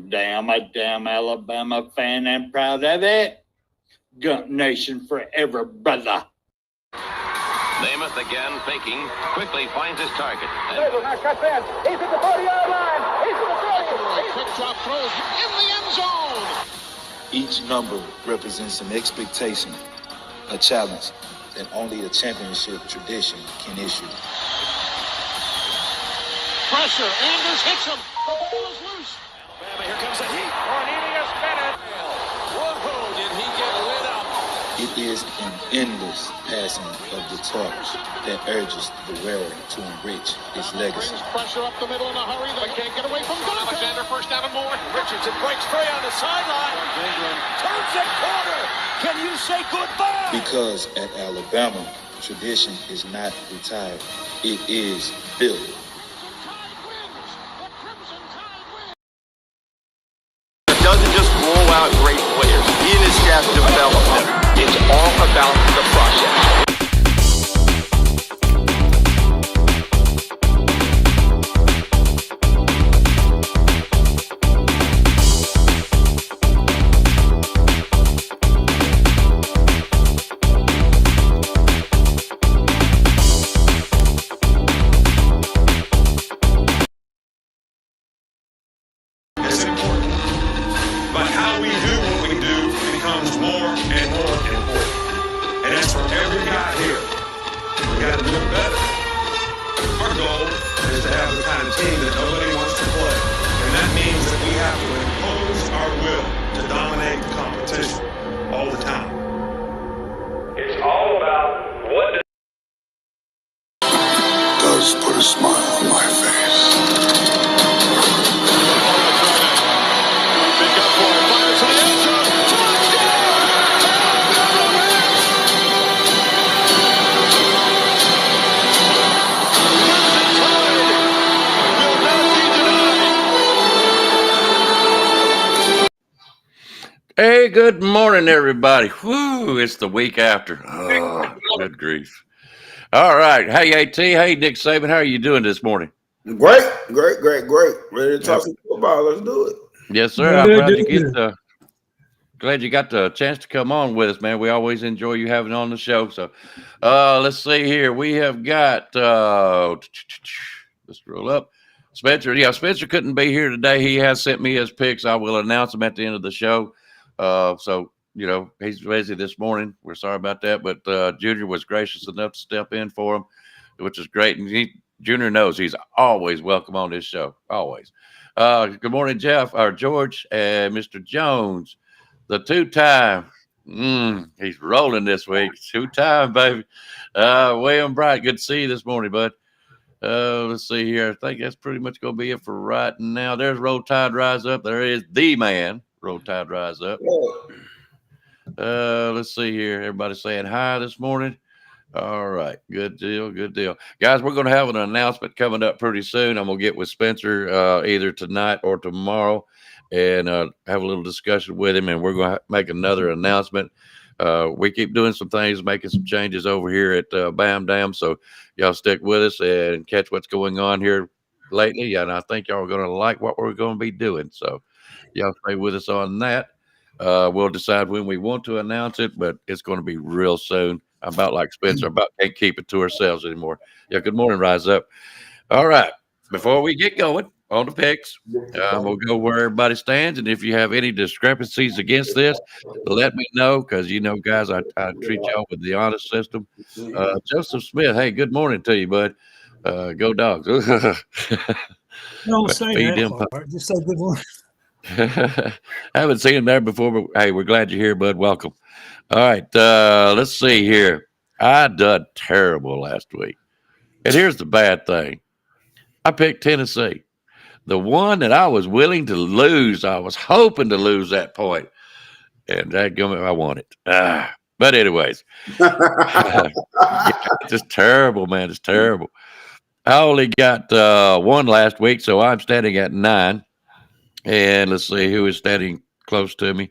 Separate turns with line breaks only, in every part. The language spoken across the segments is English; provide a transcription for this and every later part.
damn Alabama fan and proud of it. Gump Nation forever, brother.
Namath again faking, quickly finds his target.
Cuts in. He's at the 40-yard line. He's at the 30.
Quick drop throws in the end zone.
Each number represents an expectation, a challenge that only a championship tradition can issue.
Pressure. Anders hits him. The ball is loose.
Alabama, here comes the heat. Cornelius Bennett. Whoa, did he get lit up?
It is an endless passing of the torch that urges the wearer to enrich his legacy.
Brings pressure up the middle in a hurry. They can't get away from Donovan. Alexander first down and more.
Richardson breaks free on the sideline. Turns the corner. Can you say goodbye?
Because at Alabama, tradition is not retired. It is built.
It doesn't just roll out great players. He and his staff develop them. It's all about the process.
It's important. But how we do what we do becomes more and more important. And that's for every guy here. We got to do it better. Our goal is to have the kind of team that nobody wants to play. And that means that we have to impose our will to dominate the competition all the time. It's all about what
does put a smile on my face.
Hey, good morning, everybody. Whoo, it's the week after. Oh, good grief. All right. Hey, AT. Hey, Nick Saban. How are you doing this morning?
Great. Ready to talk some football. Let's do it.
Yes, sir. I'm glad you got the chance to come on with us, man. We always enjoy you having on the show. So let's see here. We have got, let's roll up. Spencer. Yeah, Spencer couldn't be here today. He has sent me his picks. I will announce them at the end of the show. So, you know, he's busy this morning. We're sorry about that. But Junior was gracious enough to step in for him, which is great. And Junior knows he's always welcome on this show. Always. Good morning, Jeff, or George, and Mr. Jones, the two-time. He's rolling this week. Two-time, baby. William Bright, good to see you this morning, bud. Let's see here. I think that's pretty much going to be it for right now. There's Roll Tide Rise Up. There is the man. Roll Tide Rise Up. Let's see here. Everybody saying hi this morning. All right. Good deal. Good deal. Guys, we're going to have an announcement coming up pretty soon. I'm going to get with Spencer either tonight or tomorrow and have a little discussion with him, and we're going to make another announcement. We keep doing some things, making some changes over here at Bam Dam, so y'all stick with us and catch what's going on here lately, and I think y'all are going to like what we're going to be doing, so y'all stay with us on that. We'll decide when we want to announce it, but it's going to be real soon. I'm about like Spencer, about can't keep it to ourselves anymore. Yeah, good morning, Rise Up. All right, before we get going on the picks, we'll go where everybody stands, and if you have any discrepancies against this, let me know, because, you know, guys, I treat y'all with the honest system. Joseph Smith, hey, good morning to you, bud. Go Dogs.
Don't say that part. Just say good morning.
I haven't seen him there before, but hey, we're glad you're here, bud. Welcome. All right, let's see here. I done terrible last week. And here's the bad thing. I picked Tennessee. The one that I was willing to lose, I was hoping to lose that point. And I won it. But anyways, just terrible, man. It's terrible. I only got one last week, so I'm standing at 9. And let's see who is standing close to me.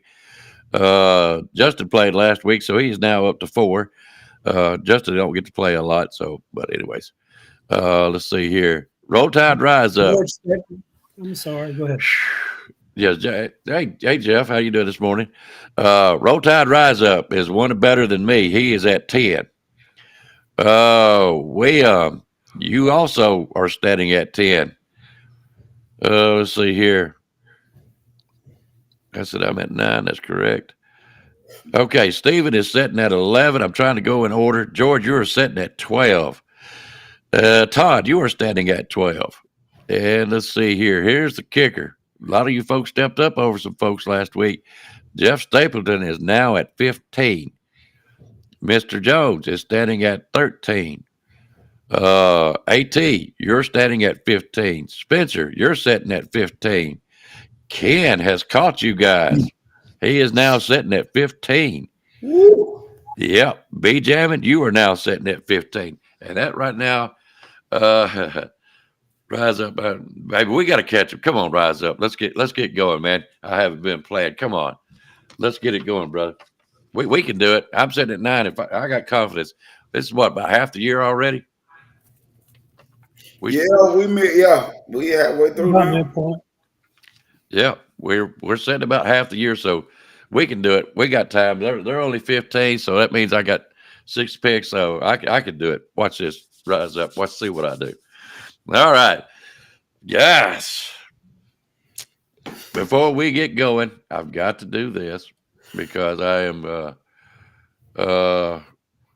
Justin played last week, so he's now up to 4. Justin don't get to play a lot, so, but anyways, let's see here. Roll Tide Rise Up.
I'm sorry, go ahead.
Yes, hey, Jeff, how you doing this morning? Roll Tide Rise Up is one better than me. He is at 10. You also are standing at 10. Let's see here. I said I'm at 9. That's correct. Okay, Stephen is sitting at 11. I'm trying to go in order. George, you are sitting at 12. Todd, you are standing at 12. And let's see here. Here's the kicker. A lot of you folks stepped up over some folks last week. Jeff Stapleton is now at 15. Mr. Jones is standing at 13. AT, you're standing at 15. Spencer, you're sitting at 15. Ken has caught you guys. He is now sitting at 15.
Woo.
Yep. B Jamming, you are now sitting at 15. And that right now, Rise Up, baby. We got to catch him. Come on, Rise Up. Let's get going, man. I haven't been playing. Come on, let's get it going, brother. We can do it. I'm sitting at 9. If I got confidence, this is what, about half the year already.
We halfway through now.
Yeah, we're sitting about half the year, so we can do it. We got time. They're only 15, so that means I got 6 picks, so I can do it. Watch this. Rise Up. Let's see what I do. All right. Yes. Before we get going, I've got to do this because I am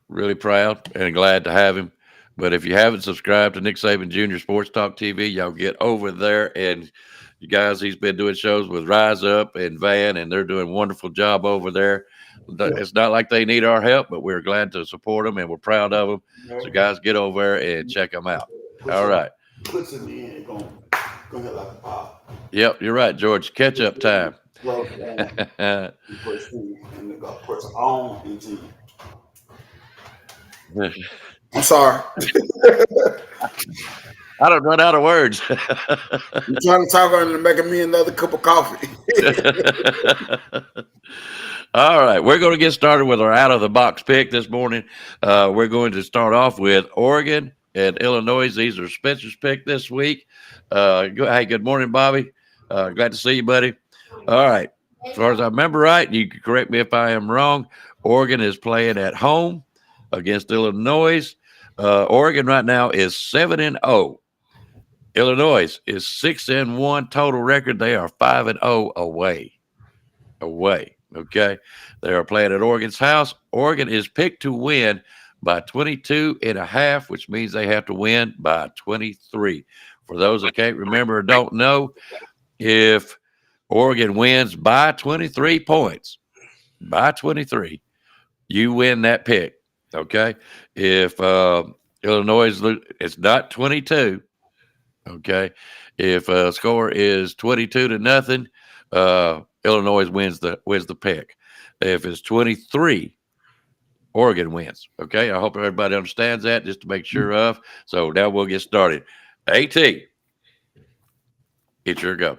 really proud and glad to have him. But if you haven't subscribed to Nick Saban Jr. Sports Talk TV, y'all get over there. And you guys, he's been doing shows with Rise Up and Van, and they're doing a wonderful job over there. It's not like they need our help, but we're glad to support them, and we're proud of them. So, guys, get over there and check them out. All right. Yep, you're right, George. Catch up time.
I'm sorry.
I don't run out of words.
I'm trying to talk her into making me another cup of coffee.
All right, we're going to get started with our out-of-the-box pick this morning. We're going to start off with Oregon and Illinois. These are Spencer's pick this week. Hey, good morning, Bobby. Glad to see you, buddy. All right, as far as I remember right, you can correct me if I am wrong. Oregon is playing at home against Illinois. Oregon right now is 7-0. Illinois is 6-1 total record. They are 5-0 away. Okay. They are playing at Oregon's house. Oregon is picked to win by 22.5, which means they have to win by 23. For those that can't remember or don't know, if Oregon wins by 23 points, you win that pick. Okay. If Illinois, it's not 22. Okay. If a score is 22-0, Illinois wins the pick. If it's 23, Oregon wins. Okay. I hope everybody understands that, just to make sure of. So now we'll get started. AT, it's your go.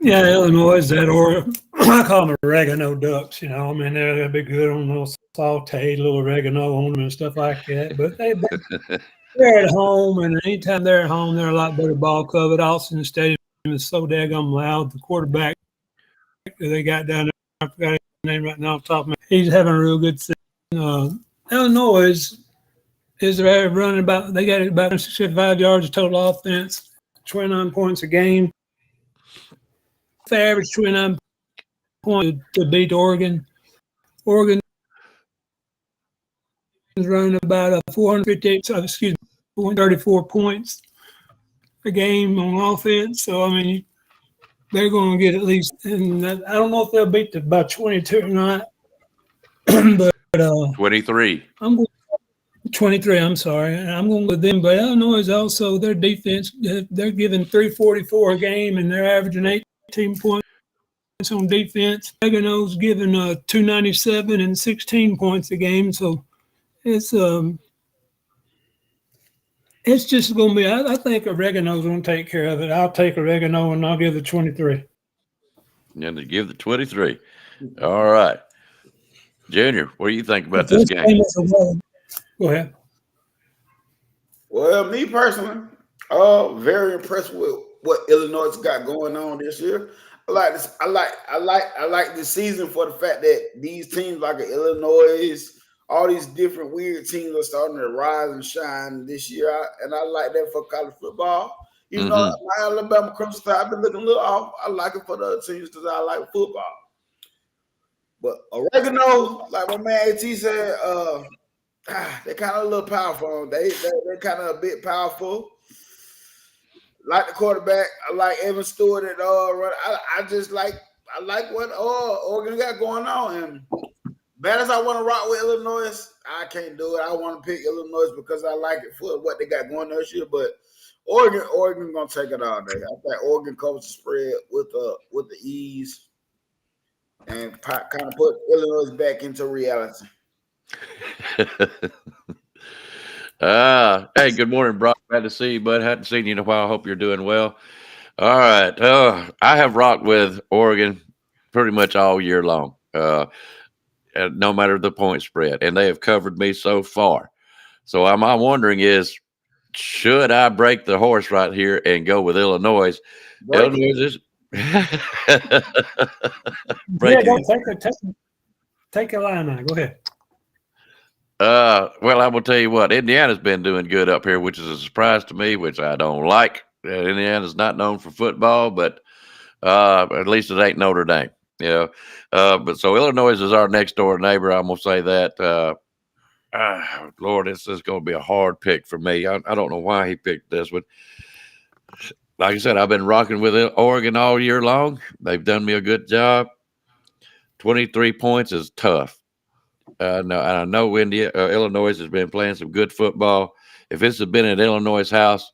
Yeah, Illinois is that, or I call them oregano ducks. You know, I mean, they'll be good on a little sauteed, little oregano on them and stuff like that. But they're at home, and anytime they're at home, they're a lot better ball covered. Austin Stadium is so daggum loud. The quarterback they got down there, I forgot his name right now off the top of my head. He's having a real good season. Illinois is running about, they got about 65 yards of total offense, 29 points a game. They average 29 points to beat Oregon. Oregon is running about 434 points a game on offense. So, I mean, they're going to get at least, and I don't know if they'll beat by 22 or not. But
23.
I'm going 23. I'm sorry. I'm going with them. But Illinois is also their defense. They're giving 344 a game, and they're averaging 18 points on defense. Oregano's giving 297 and 16 points a game. So it's just going to be. I think Oregano's going to take care of it. I'll take Oregano and I'll give the 23.
And to give the 23. All right, Junior, what do you think about this game?
Go ahead.
Well, me personally, very impressed with what Illinois got going on this year. I like this. I like this season for the fact that these teams like Illinois, all these different weird teams are starting to rise and shine this year. And I like that for college football. Even though my Alabama Crimson Tide, I've been looking a little off. I like it for the other teams because I like football. But oregano, like my man AT said, they're kind of a little powerful. They're kind of a bit powerful. Like the quarterback, I like Evan Stewart at run. I like what Oregon got going on. And bad as I want to rock with Illinois, I can't do it. I want to pick Illinois because I like it for what they got going this year. But Oregon gonna take it all day. I think Oregon covers the spread with the ease and kind of put Illinois back into reality.
Hey, good morning, Brock. Glad to see you, bud. Hadn't seen you in a while. Hope you're doing well. All right. I have rocked with Oregon pretty much all year long, no matter the point spread, and they have covered me so far. So I'm wondering is, should I break the horse right here and go with Illinois? Illinois is
take a line on. Go ahead.
Well, I will tell you what, Indiana's been doing good up here, which is a surprise to me, which I don't like. Indiana's not known for football, but at least it ain't Notre Dame, but so Illinois is our next door neighbor. I'm gonna say that. Lord, this is going to be a hard pick for me. I don't know why he picked this one. Like I said, I've been rocking with Oregon all year long. They've done me a good job. 23 points is tough. I know Illinois has been playing some good football. If this had been at Illinois' house,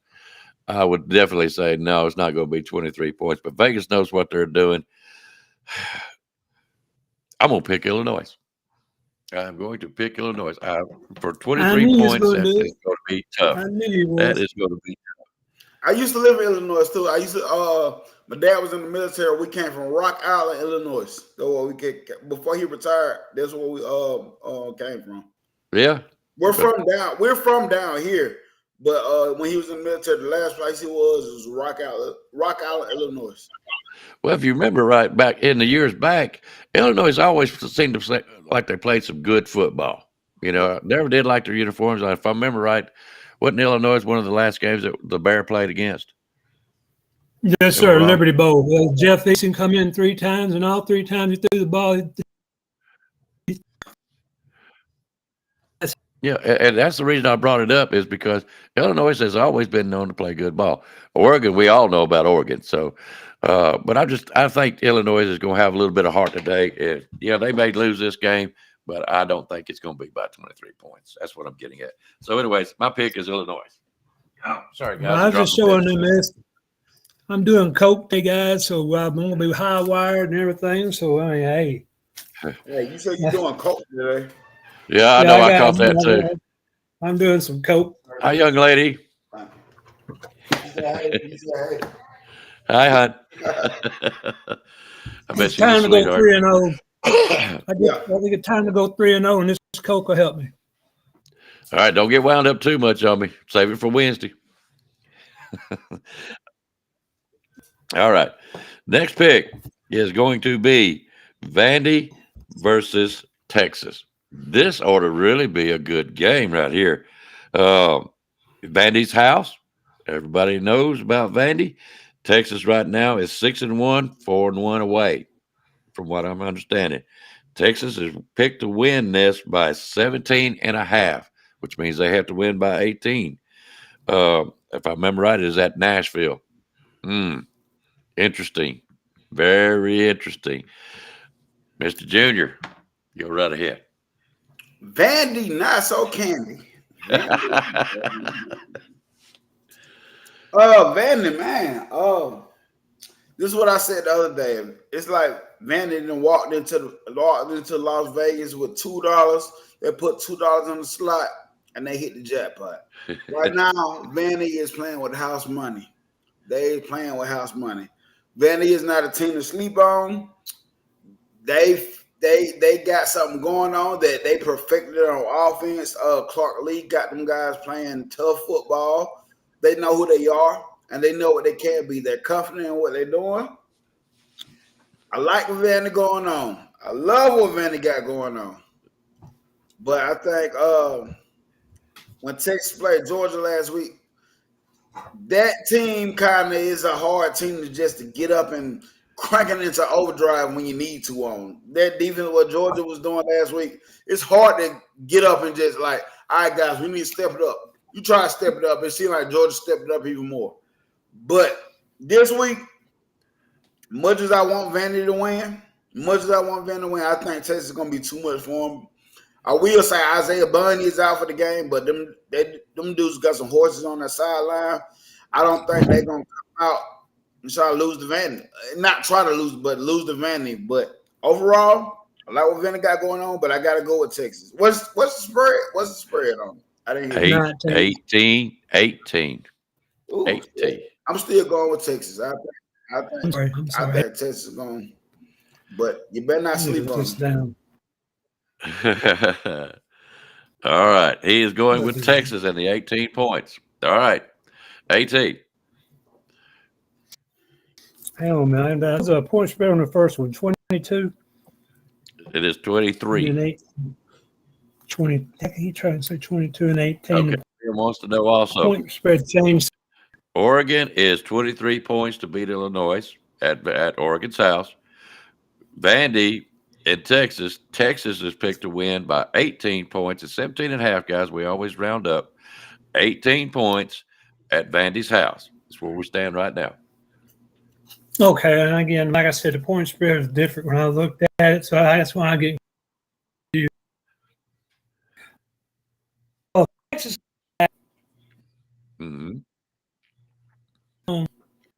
I would definitely say no, it's not going to be 23 points. But Vegas knows what they're doing. I'm going to pick Illinois. I'm going to pick Illinois. For 23 points, that is going to be tough. That is going to be tough.
I used to live in Illinois, too. My dad was in the military. We came from Rock Island, Illinois. So before he retired, that's where we came from.
Yeah.
We're from down here. But when he was in the military, the last place he was Rock Island, Illinois.
Well, if you remember right back in the years back, Illinois always seemed to play like they played some good football. Never did like their uniforms. If I remember right, wasn't Illinois one of the last games that the Bear played against?
Yes, sir. Liberty Bowl. Well, Jeff Eason come in 3 times, and all 3 times he threw the ball.
Yeah, and that's the reason I brought it up is because Illinois has always been known to play good ball. Oregon, we all know about Oregon. So, but I think Illinois is going to have a little bit of heart today. They may lose this game, but I don't think it's going to be by 23 points. That's what I'm getting at. So, anyways, my pick is Illinois. Oh, sorry, guys.
Well, I was just showing them this. I'm doing coke today, guys, so I'm going to be high wired and everything. So, hey.
Hey, you said you're doing coke today.
Yeah, I know. I caught that too.
I'm doing some coke.
Hi, young lady. Hi, hon. I bet
it's time to go 3-0. I think it's time to go 3-0, and this coke will help me.
All right, don't get wound up too much on me. Save it for Wednesday. All right. Next pick is going to be Vandy versus Texas. This ought to really be a good game right here. Vandy's house. Everybody knows about Vandy. Texas right now is 6-1, 4-1 away, from what I'm understanding. Texas is picked to win this by 17.5, which means they have to win by 18. If I remember right, it is at Nashville. Interesting. Very interesting. Mr. Junior, go right ahead.
Vandy, not so candy. Vandy, man. This is what I said the other day. It's like Vandy then walked into Las Vegas with $2. They put $2 on the slot and they hit the jackpot. Right now, Vandy is playing with house money. They playing with house money. Vandy is not a team to sleep on. They got something going on that they perfected on offense. Clark Lee got them guys playing tough football. They know who they are. and they know what they can be. They're confident in what they're doing. I like what Vandy going on. I love what Vandy got going on. But I think when Texas played Georgia last week, that team kind of is a hard team to get up and crank it into overdrive when you need to on. That defense, what Georgia was doing last week, it's hard to get up and just like, all right, guys, we need to step it up. You try to step it up. It seemed like Georgia stepped it up even more. But this week, much as I want Vandy to win, I think Texas is going to be too much for them. I will say Isaiah Bunny is out for the game, but them dudes got some horses on their sideline. I don't think they're going to come out and try to lose the Vandy. Not try to lose, but lose the Vandy. But overall, I like what Vandy got going on, but I got to go with Texas. What's the spread? What's the spread on it? I didn't hear
18. Ooh, 18.
I'm still going with Texas. I think Texas is going, but you better not sleep on them.
All right. He is going with Texas and the 18 points. All right. 18.
Hell, man. That's a point spread on the first one. 22.
It is 23.
And 20. He tried to say 22 and 18.
Okay. He wants to know also.
Point spread changed.
Oregon is 23 points to beat Illinois at Oregon's house. Vandy in Texas is picked to win by 18 points. It's 17.5, guys. We always round up. 18 points at Vandy's house. That's where we stand right now.
Okay, and again, like I said, the point spread is different when I looked at it, so that's why I get you. Oh, Texas.
Mm-hmm.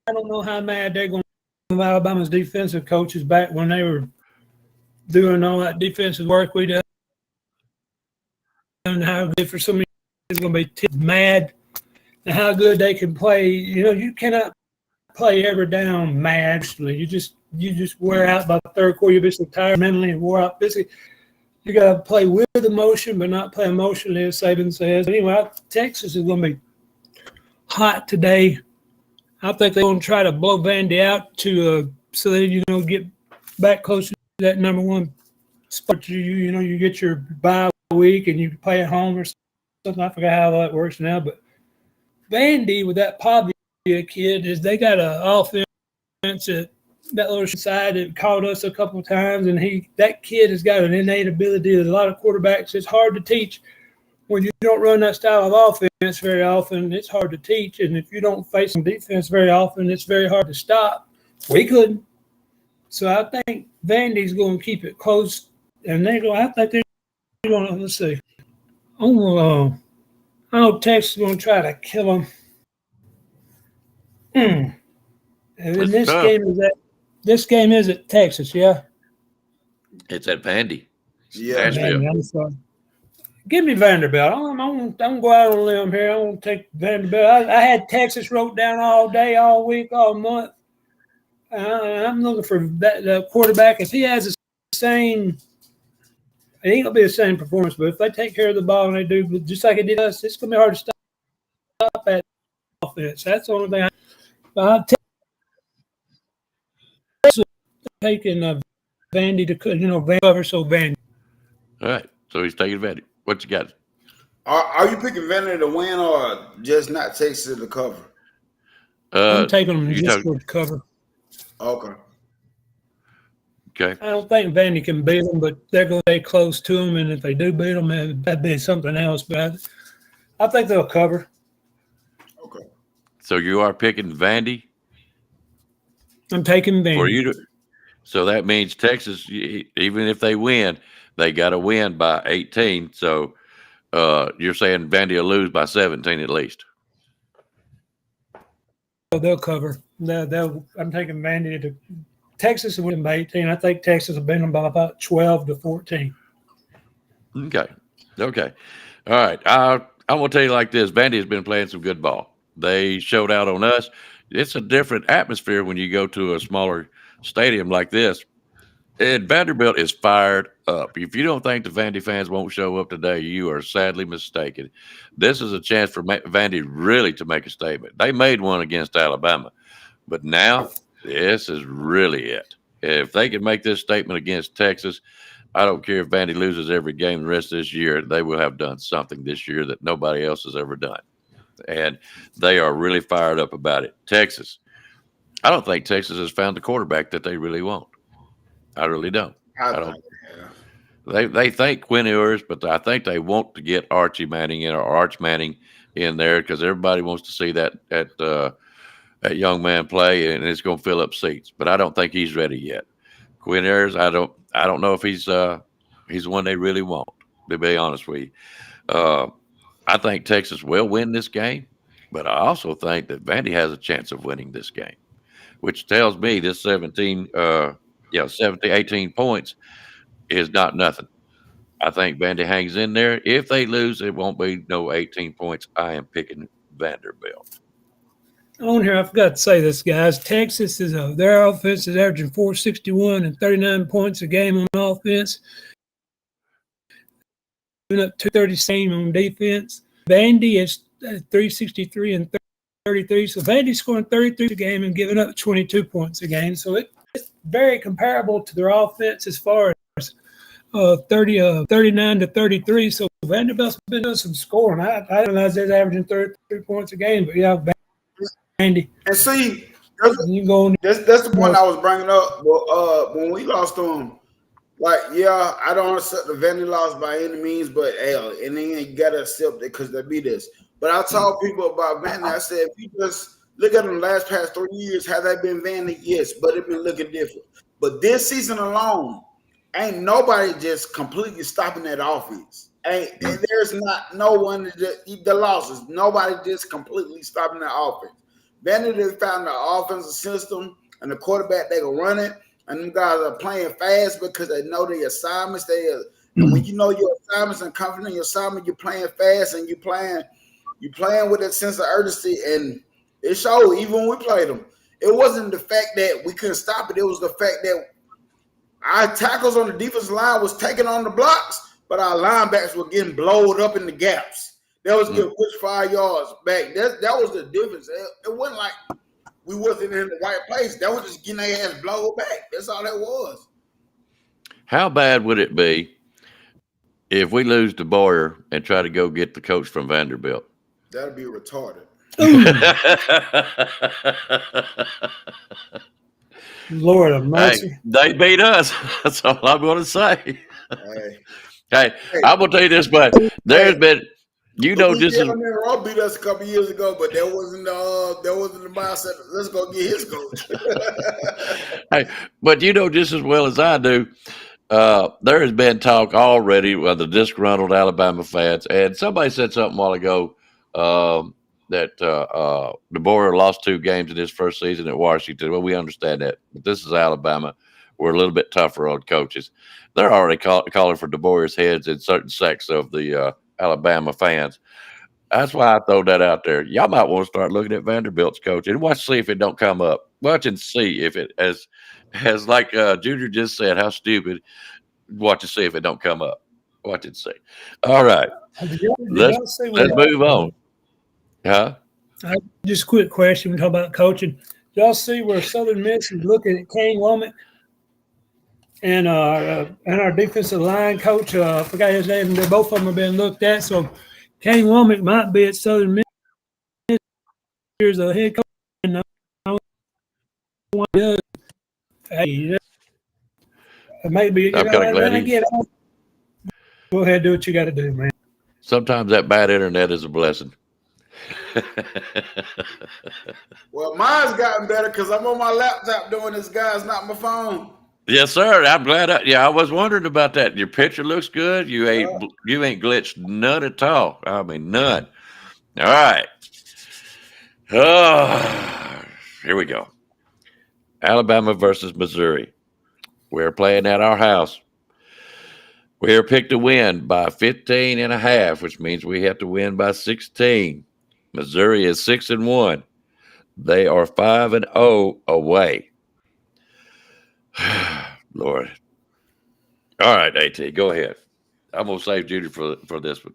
I don't know how mad they're going to be. Alabama's defensive coaches back when they were doing all that defensive work we done, and how good for so many is going to be mad, and how good they can play. You know, you cannot play ever down mad. You just wear out by the third quarter. You're just tired mentally and wore out physically. You got to play with emotion, but not play emotionally, as Saban says. Anyway, Texas is going to be hot today. I think they're going to try to blow Vandy out to so that get back closer to that number one spot. You get your bye week and you play at home or something. I forgot how that works now, but Vandy with that Pavia kid is they got an offense that little side that caught us a couple of times, and that kid has got an innate ability that a lot of quarterbacks. It's hard to teach. When you don't run that style of offense very often, it's hard to teach. And if you don't face some defense very often, it's very hard to stop. We couldn't. So I think Vandy's going to keep it close. And I think they're going to, let's see. I know Texas is going to try to kill them. And this game is at Texas, yeah?
It's at Vandy.
Yeah.
Nashville.
I'm sorry. Give me Vanderbilt. I'm going to go out on a limb here. I'm going to take Vanderbilt. I had Texas wrote down all day, all week, all month. I'm looking for that quarterback. If he has the same – it ain't going to be the same performance, but if they take care of the ball and they do just like it did us, it's going to be hard to stop that offense. That's the only thing I'm taking Vandy to cover, so Vandy.
All right. So he's taking Vandy. What you got?
Are you picking Vandy to win or just not Texas to cover?
I'm taking them just for the cover.
Okay.
I don't think Vandy can beat them, but they're going to stay close to them, and if they do beat them, that'd be something else. But I think they'll cover.
Okay.
So you are picking Vandy?
I'm taking Vandy.
For you so that means Texas, even if they win, they got to win by 18. So you're saying Vandy will lose by 17 at least.
They'll cover. I'm taking Vandy to Texas will win by 18. I think Texas will beat them by about 12 to 14.
Okay. All right. I'm going to tell you like this. Vandy has been playing some good ball. They showed out on us. It's a different atmosphere when you go to a smaller stadium like this. And Vanderbilt is fired up. If you don't think the Vandy fans won't show up today, you are sadly mistaken. This is a chance for Vandy really to make a statement. They made one against Alabama, but now this is really it. If they can make this statement against Texas, I don't care if Vandy loses every game the rest of this year. They will have done something this year that nobody else has ever done. And they are really fired up about it. Texas, I don't think Texas has found the quarterback that they really want. I really don't. They think Quinn Ewers, but I think they want to get Archie Manning in or Arch Manning in there because everybody wants to see that young man play, and it's going to fill up seats. But I don't think he's ready yet. Quinn Ewers, I don't know if he's the one they really want. To be honest with you, I think Texas will win this game, but I also think that Vandy has a chance of winning this game, which tells me this 18 points is not nothing. I think Vandy hangs in there. If they lose, it won't be no 18 points. I am picking Vanderbilt.
On here, I forgot to say this, guys. Texas is their offense is averaging 461 and 39 points a game on offense. Up 237 on defense. Vandy is 363 and 33. So Vandy's scoring 33 a game and giving up 22 points a game. So it's very comparable to their offense as far as 39 to 33. So Vanderbilt's been doing some scoring. I realize they're averaging 33 points a game, but yeah, Vandy.
And see, that's the point I was bringing up. Well, when we lost to them, I don't accept the Vandy loss by any means, but and then you gotta accept it because they beat us. But I told people about Vandy. I said, if you just look at them the past 3 years, have they been Vandy? Yes, but it's been looking different. But this season alone, ain't nobody just completely stopping that offense. And there's not no one the losses. Nobody just completely stopping that offense. Vandy just found the offensive system and the quarterback they can run it. And them guys are playing fast because they know their assignments. And when you know your assignments and confident in your assignment, you're playing fast and you're playing with a sense of urgency. And it showed even when we played them. It wasn't the fact that we couldn't stop it. It was the fact that our tackles on the defensive line was taking on the blocks, but our linebackers were getting blowed up in the gaps. That was getting pushed 5 yards back. That was the difference. It wasn't like we wasn't in the right place. That was just getting their ass blown back. That's all that was.
How bad would it be if we lose to Boyer and try to go get the coach from Vanderbilt?
That'd be retarded.
Lord of mercy.
Hey, they beat us. That's all I'm going to say. Hey, I'm going to tell you this, but there's been, this is.
Raw beat us a couple years ago, but that wasn't the mindset. Let's go get his coach.
Hey, but just as well as I do, there has been talk already with the disgruntled Alabama fans, and somebody said something a while ago that DeBoer lost 2 games in his first season at Washington. Well, we understand that, but this is Alabama. We're a little bit tougher on coaches. They're already calling for DeBoer's heads in certain sects of the Alabama fans. That's why I throw that out there. Y'all might want to start looking at Vanderbilt's coach and watch see if it don't come up. Watch and see if it as like Junior just said, how stupid. Watch and see if it don't come up. Watch and see. All right. Let's move on. Huh?
Just a quick question. We talk about coaching. Y'all see where Southern Miss is looking at Kane Womack and our defensive line coach? I forgot his name. Both of them have been looked at. So Kane Womack might be at Southern Miss. Here's a head coach. And hey, maybe
I'm kind of glad
go ahead, do what you got to do, man.
Sometimes that bad internet is a blessing.
Well, mine's gotten better because I'm on my laptop doing this, guys, not my phone.
Yes, sir. I'm glad. I was wondering about that. Your picture looks good. You ain't glitched none at all. I mean, none. All right. Here we go. Alabama versus Missouri. We're playing at our house. We are picked to win by 15.5, which means we have to win by 16. Missouri is 6-1. They are 5-0 away. Lord, All right, AT, go ahead. I'm gonna save Judy for this one.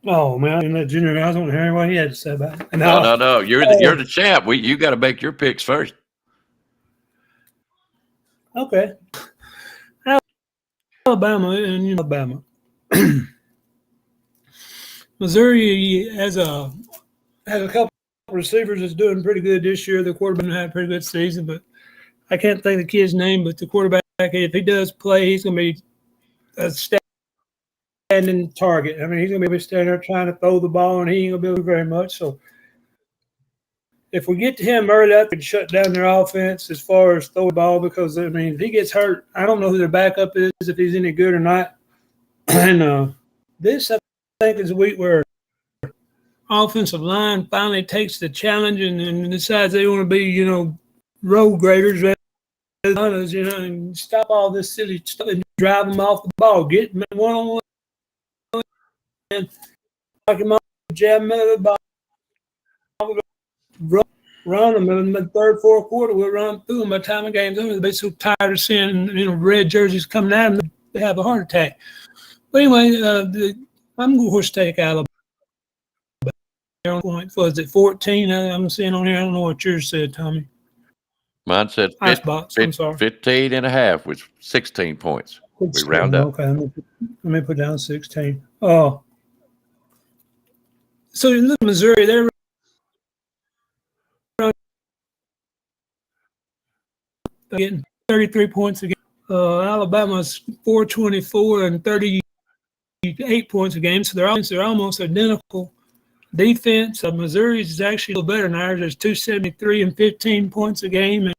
Oh man, and that junior guys want to hear what he had to say about it.
No. You're the champ. You got to make your picks first.
Okay. Alabama and Alabama. Missouri has a couple receivers that's doing pretty good this year. The quarterback had a pretty good season, but I can't think of the kid's name. But the quarterback, if he does play, he's going to be a standing target. I mean, he's going to be standing there trying to throw the ball, and he ain't going to be able to do very much. So if we get to him early, that could shut down their offense as far as throw the ball because, I mean, if he gets hurt, I don't know who their backup is, if he's any good or not. And this, I think, is a week where offensive line finally takes the challenge and decides they want to be, road graders rather than hunters, and stop all this silly stuff and drive them off the ball. Get them one-on-one and knock him off, jab him out of the ball. Run them in the third, fourth quarter. We'll run through them by the time the game's over. They'll be so tired of seeing, red jerseys coming at them, they have a heart attack. But anyway, I'm going to take Alabama. Point was it 14? I'm seeing on here. I don't know what yours said, Tommy.
Mine said 15 and a half, which 16 points. We round up.
Okay, let me put down 16. Oh, so you look at Missouri, they're getting 33 points a game. Alabama's 424 and 38 points a game, so they're almost identical. Defense of Missouri is actually a little better than ours. There's 273 and 15 points a game, and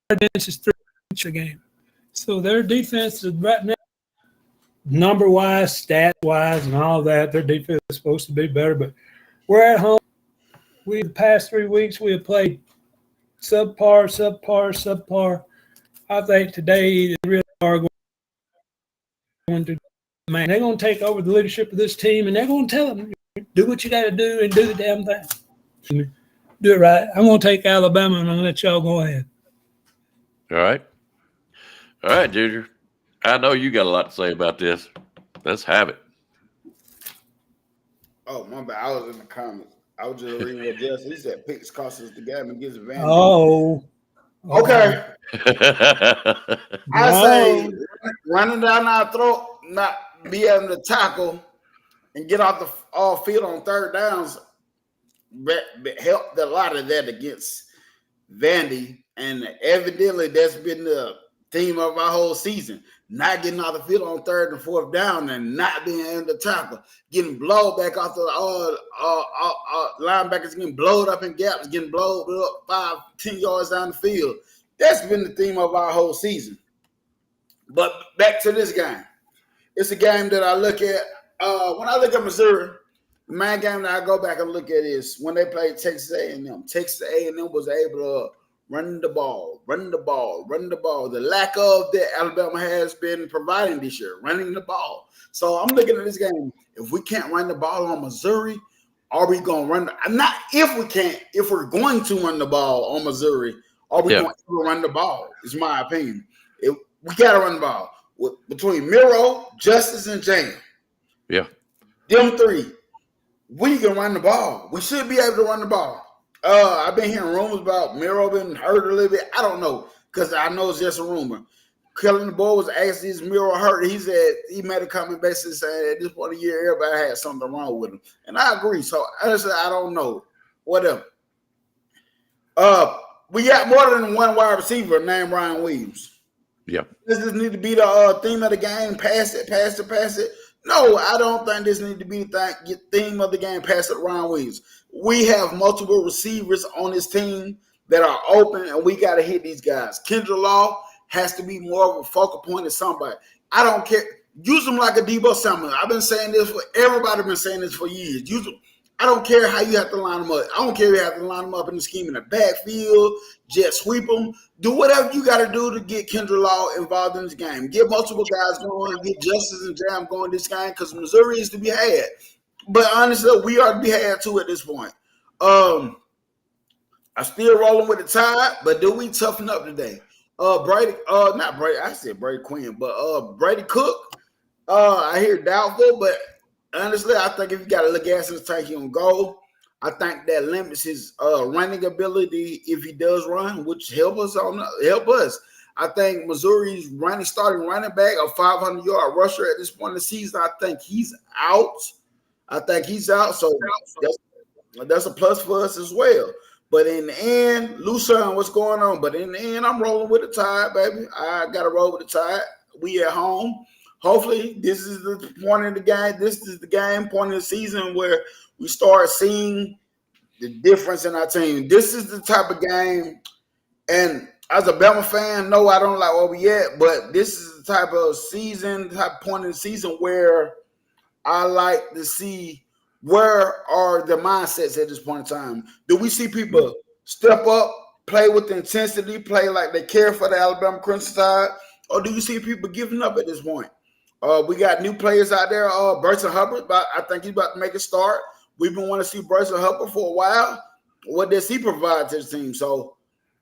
our defense is 3 points a game. So their defense is right now, number-wise, stat-wise, and all that. Their defense is supposed to be better, but we're at home. The past 3 weeks, we have played subpar. I think today they really are going to. Man, they're going to take over the leadership of this team, and they're going to tell them, do what you got to do and do the damn thing. Do it right. I'm going to take Alabama, and I'm going to let y'all go ahead.
All right, Junior. I know you got a lot to say about this. Let's have it.
Oh, my bad. I was in the comments. I was just reading what Jess. He said picks cost us the game and gives advantage.
Oh.
Okay. I say running down our throat, not be able to tackle and get off the all field on third downs helped a lot of that against Vandy. And evidently that's been the theme of our whole season. Not getting off the field on third and fourth down and not being able to tackle. Getting blown back off the linebackers getting blowed up in gaps, getting blowed up 5-10 yards down the field. That's been the theme of our whole season. But back to this game. It's a game that I look at. When I look at Missouri, the main game that I go back and look at is when they played Texas A&M. Texas A&M was able to run the ball. The lack of that Alabama has been providing this year, running the ball. So I'm looking at this game. If we can't run the ball on Missouri, are we going to run? Not if we can't. If we're going to run the ball on Missouri, are we going to run the ball? Is my opinion. We got to run the ball. Between Miro, Justice, and Jam.
Yeah.
Them three, we can run the ball. We should be able to run the ball. I've been hearing rumors about Miro being hurt a little bit. I don't know because I know it's just a rumor. Kellen the boy was asked, is Miro hurt? He said he made a comment basically saying at this point of the year, everybody had something wrong with him. And I agree. So honestly, I don't know. Whatever. We got more than one wide receiver named Ryan Williams.
Yeah.
Does this need to be the theme of the game? Pass it. No, I don't think this needs to be the theme of the game. Pass it, Ryan Williams. We have multiple receivers on this team that are open, and we got to hit these guys. Kendra Law has to be more of a focal point than somebody. I don't care. Use them like a Debo Samuel. I've been saying this everybody been saying this for years. Use them. I don't care how you have to line them up. I don't care if you have to line them up in the scheme in the backfield, jet sweep them. Do whatever you got to do to get Kendra Law involved in this game. Get multiple guys going, get Justice and Jam going this game because Missouri is to be had. But honestly, we are to be had too at this point. I'm still rolling with the Tide, but do we toughen up today? Brady, not Brady. I said Brady Quinn, but Brady Cook. I hear doubtful, but honestly, I think if you got a little gas in the tank, he on goal. I think that limits his running ability if he does run, which help us. I think Missouri's starting running back, a 500-yard rusher at this point in the season. I think he's out. So that's a plus for us as well. But in the end, Lucerne, what's going on? But in the end, I'm rolling with the Tide, baby. I got to roll with the Tide. We at home. Hopefully, this is the point of the game. This is the game point of the season where we start seeing the difference in our team. This is the type of game, and as a Bama fan, no, I don't like where we at, but this is the type of point of the season where I like to see where are the mindsets at this point in time. Do we see people step up, play with intensity, play like they care for the Alabama Crimson Tide, or do you see people giving up at this point? We got new players out there. Bryson Hubbard, I think he's about to make a start. We've been wanting to see Bryson Hubbard for a while. What does he provide to the team? So,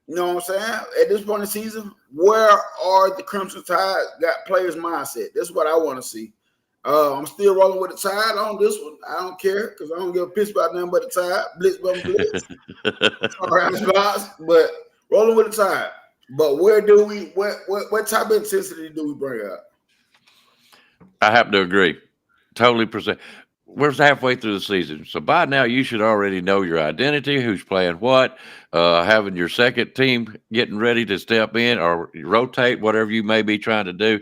you know what I'm saying? At this point in the season, where are the Crimson Tide got players' mindset? That's what I want to see. I'm still rolling with the Tide on this one. I don't care because I don't give a piss about nothing but the Tide. Blitz, blitz. Sorry, spots, but rolling with the Tide. But where do we? What type of intensity do we bring out?
I happen to agree. Totally percent. We're halfway through the season. So by now you should already know your identity, who's playing what, having your second team getting ready to step in or rotate, whatever you may be trying to do.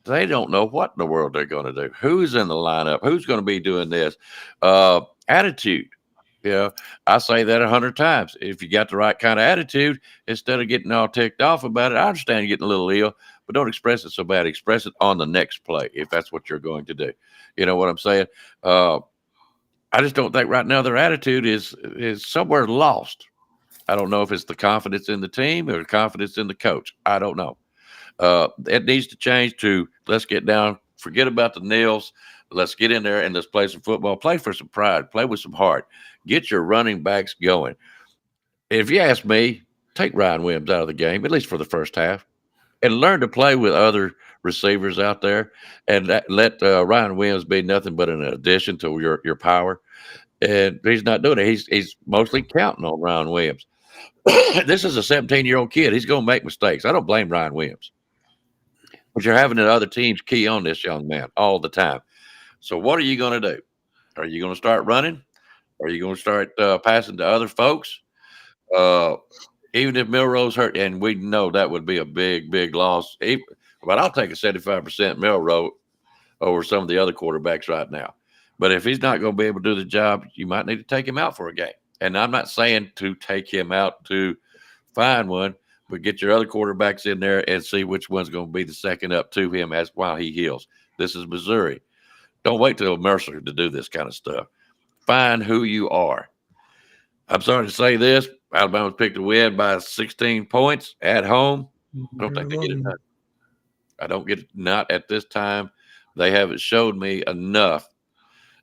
They don't know what in the world they're going to do. Who's in the lineup? Who's going to be doing this? Attitude. I say that 100 times. If you got the right kind of attitude, instead of getting all ticked off about it, I understand you're getting a little ill, but don't express it so bad. Express it on the next play if that's what you're going to do. You know what I'm saying? I just don't think right now their attitude is somewhere lost. I don't know if it's the confidence in the team or the confidence in the coach. I don't know. It needs to change to let's get down, forget about the nails. Let's get in there and let's play some football. Play for some pride. Play with some heart. Get your running backs going. If you ask me, take Ryan Williams out of the game, at least for the first half, and learn to play with other receivers out there and let Ryan Williams be nothing but an addition to your power. And he's not doing it. He's mostly counting on Ryan Williams. This is a 17-year-old kid. He's going to make mistakes. I don't blame Ryan Williams. But you're having the other teams key on this young man all the time. So what are you going to do? Are you going to start running? Are you going to start passing to other folks? Even if Milroe's hurt, and we know that would be a big, big loss. But I'll take a 75% Milroe over some of the other quarterbacks right now. But if he's not going to be able to do the job, you might need to take him out for a game. And I'm not saying to take him out to find one, but get your other quarterbacks in there and see which one's going to be the second up to him while he heals. This is Missouri. Don't wait till Mercer to do this kind of stuff. Find who you are. I'm sorry to say this. Alabama's picked to win by 16 points at home. I don't think they get it done. I don't get it. Not at this time. They haven't showed me enough.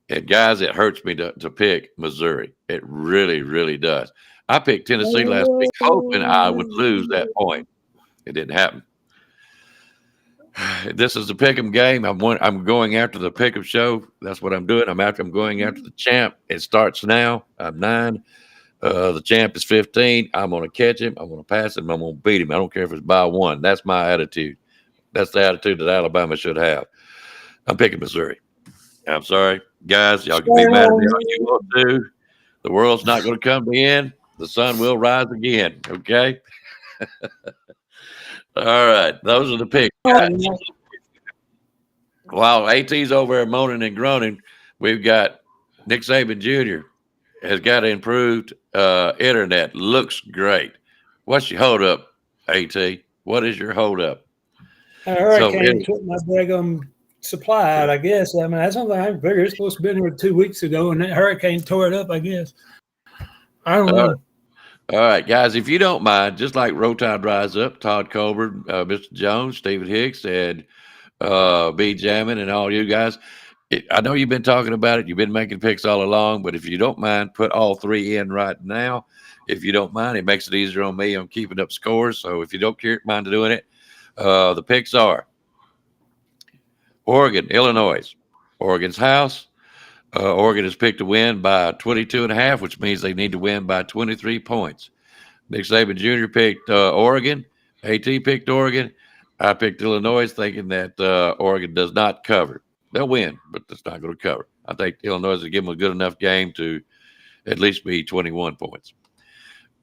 And guys, it hurts me to pick Missouri. It really, really does. I picked Tennessee last week hoping I would lose that point. It didn't happen. This is the Pickem game. I'm going after the Pickem show. That's what I'm doing. I'm going after the champ. It starts now. I'm 9. The champ is 15. I'm going to catch him. I'm going to pass him. I'm going to beat him. I don't care if it's by 1. That's my attitude. That's the attitude that Alabama should have. I'm picking Missouri. I'm sorry, guys. Y'all can be mad at me all you want to. The world's not going to come to the end. The sun will rise again. Okay. All right. Those are the picks. While AT's over there moaning and groaning, we've got Nick Saban Jr. has got improved internet. Looks great. What's your hold up, AT? What is your hold up?
A hurricane took my daggum supply out, I guess. I mean, that's something I figured. It's supposed to be here 2 weeks ago, and that hurricane tore it up, I guess. I don't know.
All right, guys, if you don't mind, just like Roll Tide Rise Up, Todd Colbert, Mr. Jones, Stephen Hicks, and B. Jammin, and all you guys, I know you've been talking about it. You've been making picks all along, but if you don't mind, put all 3 in right now. if you don't mind. It makes it easier on me. I'm keeping up scores. So if you don't mind doing it, the picks are Oregon, Illinois. Oregon's house. Oregon is picked to win by 22.5, which means they need to win by 23 points. Nick Saban Jr. picked Oregon. AT picked Oregon. I picked Illinois, thinking that Oregon does not cover. They'll win, but it's not going to cover. I think Illinois will give them a good enough game to at least be 21 points.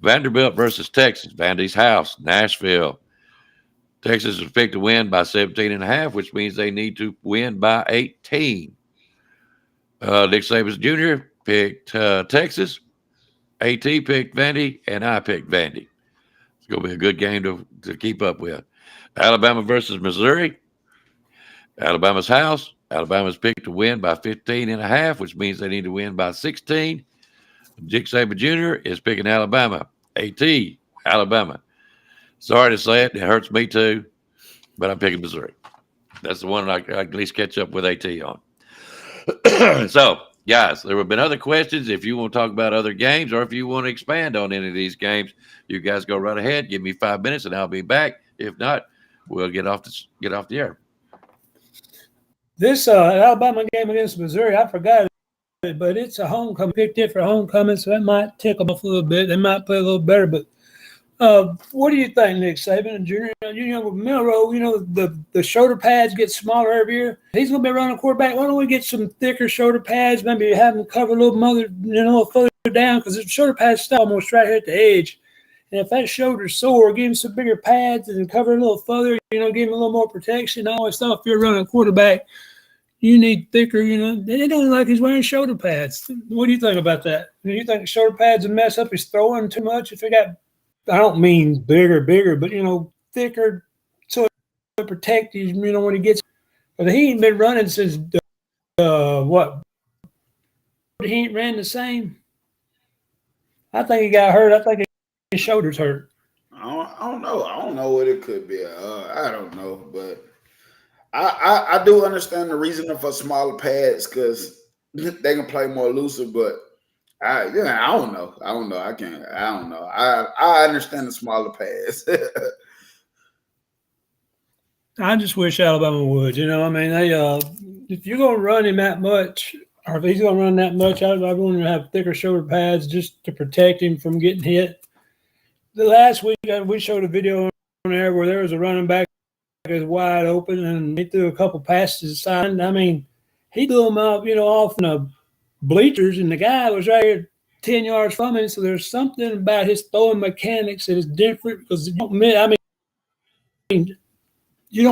Vanderbilt versus Texas. Vandy's house, Nashville. Texas is picked to win by 17.5, which means they need to win by 18. Nick Saban Jr. picked Texas. AT picked Vandy, and I picked Vandy. It's going to be a good game to keep up with. Alabama versus Missouri. Alabama's house. Alabama's picked to win by 15.5, which means they need to win by 16. Nick Saban Jr. is picking Alabama. AT, Alabama. Sorry to say it. It hurts me too, but I'm picking Missouri. That's the one I can at least catch up with AT on. So, guys, there have been other questions. If you want to talk about other games or if you want to expand on any of these games, you guys go right ahead. Give me 5 minutes and I'll be back. If not, we'll get off the air.
This Alabama game against Missouri, I forgot it, but it's a homecoming. Picked it for homecoming, so that might tickle them off a little bit. They might play a little better, but what do you think, Nick Saban Jr.? With Milroe, the shoulder pads get smaller every year. He's going to be running quarterback. Why don't we get some thicker shoulder pads? Maybe have them cover a little further down, because the shoulder pads stop almost right here at the edge. And if that shoulder's sore, give him some bigger pads and cover a little further. Give him a little more protection. I always thought if you're running a quarterback, you need thicker. They don't like he's wearing shoulder pads. What do you think about that? Do you think shoulder pads will mess up his throwing too much if he got? I don't mean bigger, but, thicker so it protect you, when he gets – but he ain't been running since what? He ain't ran the same. I think he got hurt. I think his shoulder's hurt.
I don't know. I don't know what it could be. I don't know. But I do understand the reason for smaller pads because they can play more looser, but I don't know. I don't know. I understand the smaller pads.
I just wish Alabama would. They if you're gonna run him that much, or if he's gonna run that much, I want him to have thicker shoulder pads just to protect him from getting hit. The last week we showed a video on there where there was a running back that was wide open and he threw a couple passes aside. I mean, he threw them up, off in the bleachers, and the guy was right here 10 yards from him. So there's something about his throwing mechanics that is different because you don't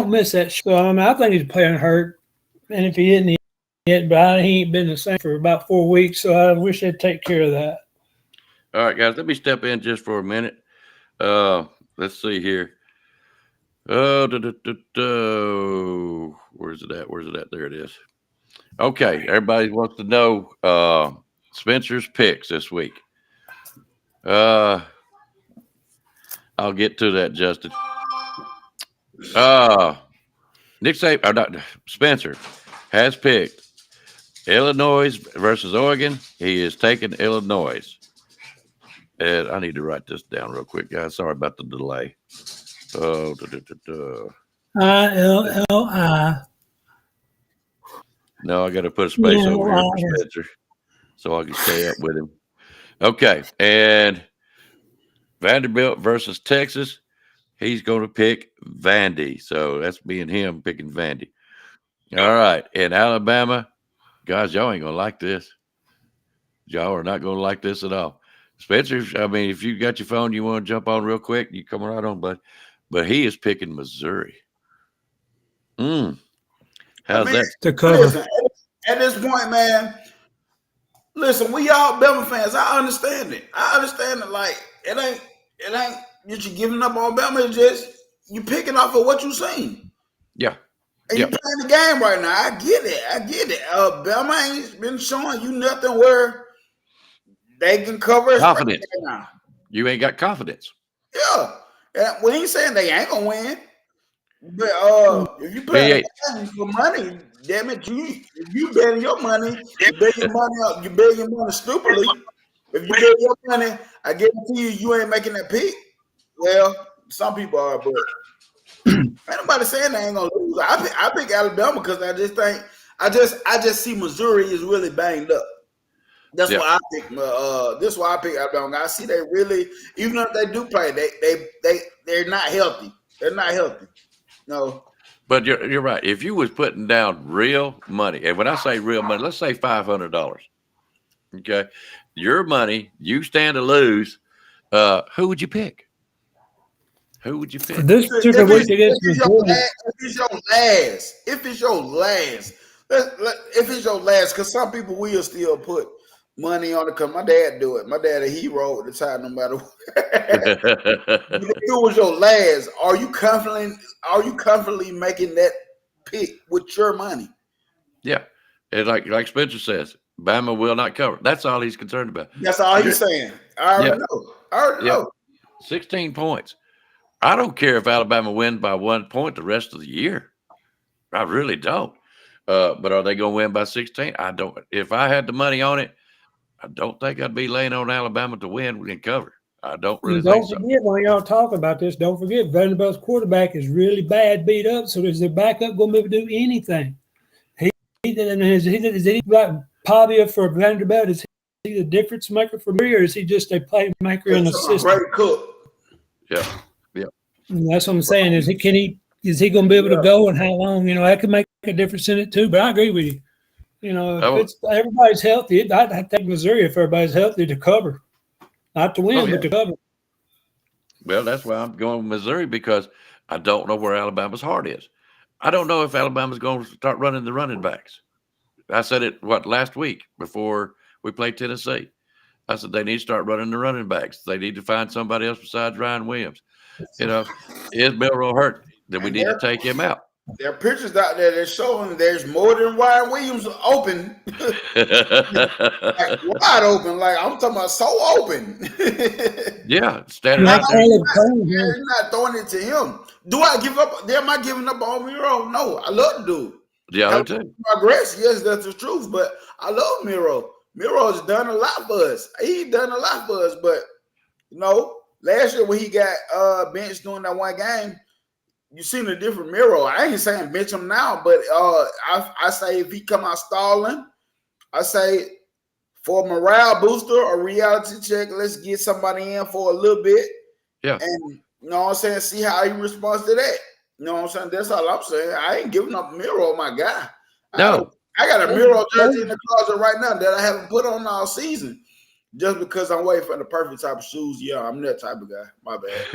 miss that. So I think he's playing hurt, and if he isn't, he ain't. But he ain't been the same for about 4 weeks. So I wish they'd take care of that.
All right, guys, let me step in just for a minute. Let's see here. Where's it at? There it is. Okay, everybody wants to know Spencer's picks this week. I'll get to that, Justin. Nick Saban, Spencer has picked Illinois versus Oregon. He is taking Illinois. And I need to write this down real quick, guys. Sorry about the delay.
ILLI.
No, I got to put a space over here for Spencer so I can stay up with him. Okay, and Vanderbilt versus Texas. He's going to pick Vandy. So that's me and him picking Vandy. All right, and Alabama, guys, y'all ain't going to like this. Y'all are not going to like this at all. Spencer, if you got your phone, you want to jump on real quick, you come right on, bud. But he is picking Missouri. How's that?
To cover.
Listen, at this point, man, listen, we all Bama fans. I understand it. Like, it ain't that you're giving up on Bama. It's just you picking off of what you seen.
Yeah.
And you playing the game right now. I get it. Bama ain't been showing you nothing where they can cover
confidence.
Right now.
You ain't got confidence.
Yeah. And we ain't saying they ain't gonna win. But if you play for money, damn it, if you betting your money, you bet your money stupidly. If you get your money, I guarantee you ain't making that pick. Well, some people are, but ain't nobody saying they ain't gonna lose. I pick Alabama because I just think I just see Missouri is really banged up. That's why I pick. This why I pick Alabama. I see they really, even if they do play, they're not healthy. They're not healthy. No.
But you're right. If you was putting down real money, and when I say real money, let's say $500. Okay, your money, you stand to lose. Who would you pick? Who would you pick?
This particular week against Missouri.
If it's your last, because some people will still put money on it. Because my dad do it. My dad a hero at the time, no matter what. If it was your last, are you comfortably making that pick with your money?
Yeah, and like Spencer says, Bama will not cover. That's all he's concerned about.
That's all he's saying. I already know.
16 points. I don't care if Alabama wins by 1 point the rest of the year. I really don't. But are they going to win by 16? I don't. If I had the money on it, I don't think I'd be laying on Alabama to win and cover. I don't really think so.
Don't forget, when y'all talk about this, don't forget Vanderbilt's quarterback is really bad, beat up. So is their backup going to be able to do anything? Is he like Pavia for Vanderbilt? Is he the difference maker for me, or is he just a playmaker and assistant?
Great cook.
Yeah.
And that's what I'm saying. Is he going to be able to go, and how long? That could make a difference in it too. But I agree with you. If everybody's healthy, I'd take Missouri if everybody's healthy to cover, not to win, but to cover.
Well, that's why I'm going with Missouri, because I don't know where Alabama's heart is. I don't know if Alabama's going to start running the running backs. I said it last week before we played Tennessee. I said they need to start running the running backs. They need to find somebody else besides Ryan Williams. Is Milroe hurt? Then we need to take him out.
There are pictures out there that showing there's more than Ryan Williams open. Like wide open. Like I'm talking about so open.
Yeah, standing
out
there.
They're not throwing it to him. Do I give up? Am I giving up on Miro? No, I love the dude.
Yeah, I do too.
Progress, yes, that's the truth. But I love Miro. Miro's done a lot for us. He's done a lot for us. But last year when he got benched during that one game, you seen a different Miro. I ain't saying bench him now, but I say if he come out stalling, I say for a morale booster or reality check, let's get somebody in for a little bit.
Yeah.
And you know what I'm saying, see how he responds to that. You know what I'm saying? That's all I'm saying. I ain't giving up Miro, my guy.
No.
I got a Miro jersey in the closet right now that I haven't put on all season. Just because I'm waiting for the perfect type of shoes. Yeah, I'm that type of guy. My
bad.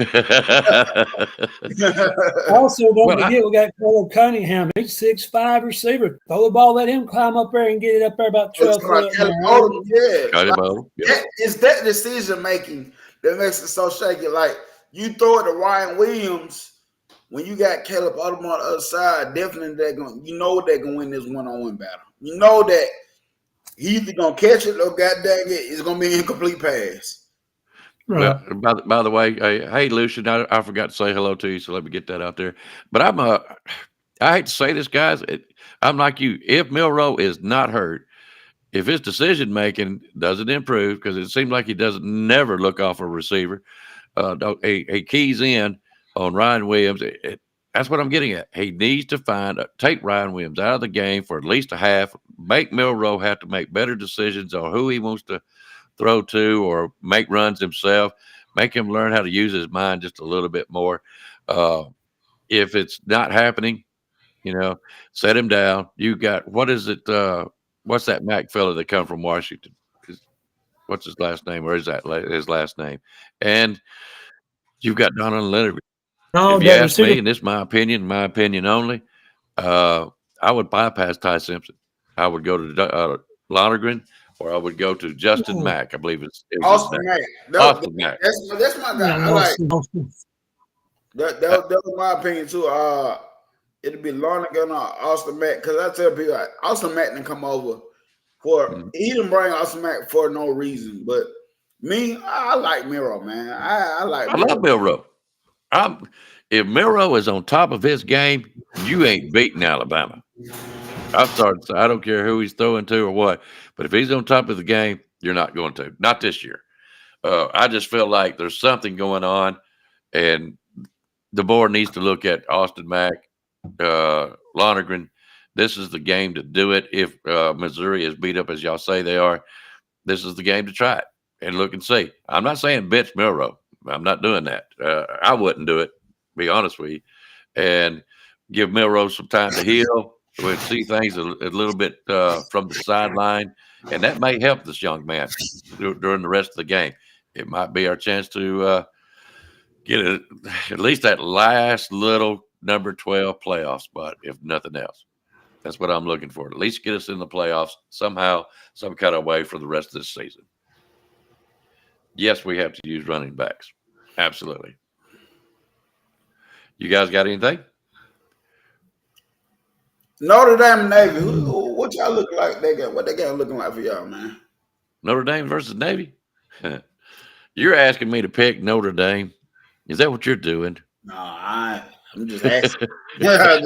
Also, don't forget, we got Caleb Cunningham. He's 6'5" receiver. Throw the ball, let him climb up there and get it up there about 12 foot.
It's that decision making that makes it so shaky. Like you throw it to Ryan Williams when you got Caleb Odom on the other side. Definitely, they're gonna win this one-on-one battle. You know that. He's either gonna catch it or goddamn it's gonna be an incomplete pass.
Right. Well, by the way, hey Lucian, I forgot to say hello to you, so let me get that out there. But I hate to say this, guys. I'm like you. If Milroe is not hurt, if his decision making doesn't improve, because it seems like he doesn't never look off a receiver, he keys in on Ryan Williams. That's what I'm getting at. He needs to take Ryan Williams out of the game for at least a half, make Milroe have to make better decisions on who he wants to throw to or make runs himself, make him learn how to use his mind just a little bit more. If it's not happening, set him down. You got, what's that Mac fella that come from Washington? What's his last name? Or is that his last name? And you've got Donald Leonard. If you ask me, and this is my opinion only, I would bypass Ty Simpson. I would go to Lonergan, or I would go to Justin Mack. I believe it's
Austin Mack.
Austin Mack.
That's my guy. I like that was my opinion too. It'd be Lonergan or Austin Mack, because I tell people Austin Mack didn't come over he didn't bring Austin Mack for no reason. But me, I like Miro, man. I
love Milroe. If Milroe is on top of his game, you ain't beating Alabama. I don't care who he's throwing to or what, but if he's on top of the game, You're not going to. Not this year. I just feel like there's something going on, and the board needs to look at Austin Mack, Lonergan. This is the game to do it. If Missouri is beat up as y'all say they are, this is the game to try it and look and see. I'm not saying bench Milroe. I'm not doing that. I wouldn't do it, to be honest with you, and give Milroe some time to heal. We'll see things a little bit from the sideline, and that may help this young man during the rest of the game. It might be our chance to get at least that last little number 12 playoff spot, if nothing else. That's what I'm looking for. At least get us in the playoffs somehow, some kind of way for the rest of this season. Yes, we have to use running backs. Absolutely. You guys got anything?
Notre Dame and Navy. What y'all look like? What they got looking like for y'all, man?
Notre Dame versus Navy? You're asking me to pick Notre Dame. Is that what you're doing?
No, I'm just asking.
I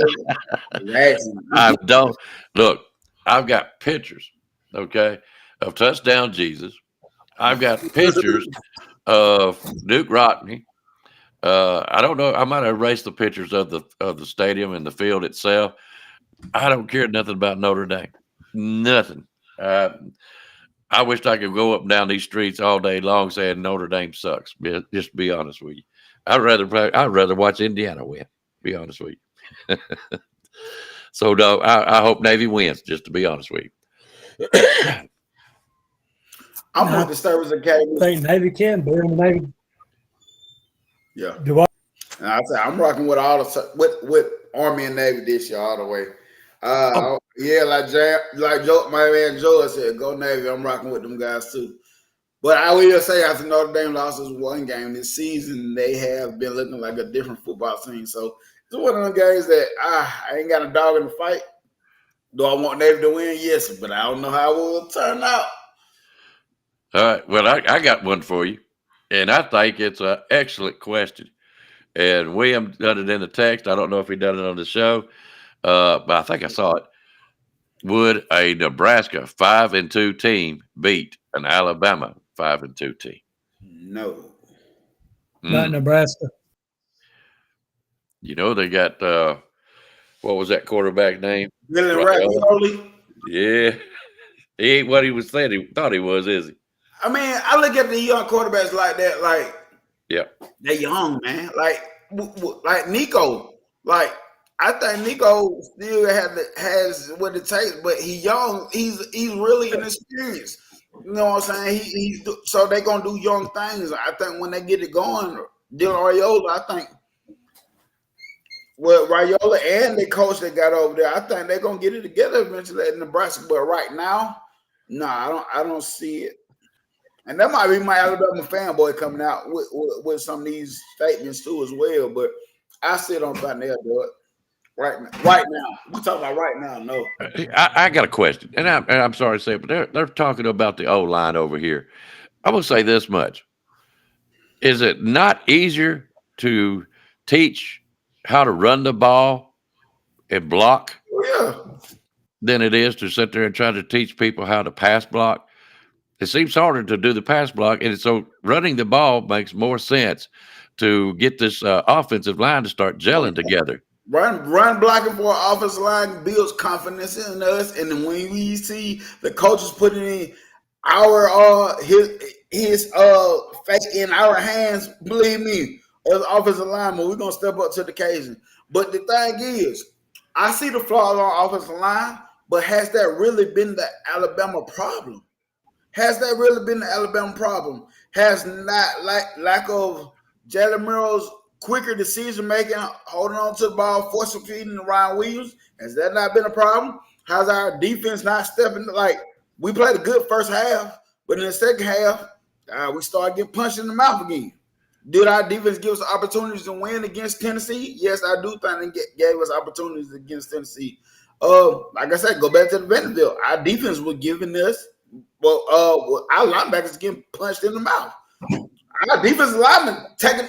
don't. Look, I've got pictures, okay, of Touchdown Jesus. I've got pictures of Duke Rodney. I don't know. I might have erased the pictures of the stadium and the field itself. I don't care nothing about Notre Dame. Nothing. I wished I could go up and down these streets all day long saying Notre Dame sucks. Just to be honest with you. I'd rather watch Indiana win. Be honest with you. So no, I hope Navy wins. Just to be honest with you.
I'm with the Service Academy.
I think Navy can beat them. Navy.
Yeah.
Do I?
And I say I'm rocking with with Army and Navy this year all the way. Yeah, like Joe, my man Joe said, go Navy. I'm rocking with them guys too. But I will say, after Notre Dame lost this one game this season, they have been looking like a different football team. So it's one of them games that I ain't got a dog in the fight. Do I want Navy to win? Yes, but I don't know how it will turn out.
All right. Well, I got one for you, and I think it's an excellent question. And William done it in the text. I don't know if he done it on the show, but I think I saw it. Would a Nebraska 5-2 team beat an Alabama 5-2 team?
No.
Not Nebraska.
You know, they got what was that quarterback name?
Ravioli.
Yeah. He ain't what he was saying he thought he was, is he?
I mean, I look at the young quarterbacks like that, like,
yeah,
they're young, man. Like Nico. Like, I think Nico still has what it takes, but he's young. He's really inexperienced. You know what I'm saying? So they're gonna do young things. I think when they get it going, Dylan Raiola, I think Raiola and the coach they got over there, I think they're gonna get it together eventually at Nebraska. But right now, no, I don't see it. And that might be my Alabama fanboy coming out with some of these statements too as well. But I still don't think they'll do it. Right now. We're talking about right now, no.
I got a question, and I'm sorry to say it, but they're talking about the O-line over here. I will say this much. Is it not easier to teach how to run the ball and block than it is to sit there and try to teach people how to pass block? It seems harder to do the pass block, and so running the ball makes more sense to get this offensive line to start gelling together.
Run blocking for an offensive line builds confidence in us, and then when we see the coaches putting in our his fate in our hands, believe me, as offensive lineman, we're gonna step up to the occasion. But the thing is, I see the flaws on offensive line, but has that really been the Alabama problem? Has that really been the Alabama problem? Has not lack of Jalen Milroe's quicker decision making, holding on to the ball, force feeding Ryan Williams? Has that not been a problem? How's our defense not stepping? Like, we played a good first half, but in the second half, we started getting punched in the mouth again. Did our defense give us opportunities to win against Tennessee? Yes, I do think they gave us opportunities against Tennessee. Like I said, go back to the Vanderbilt. Our defense was giving us, our linebackers getting punched in the mouth. Our defensive linemen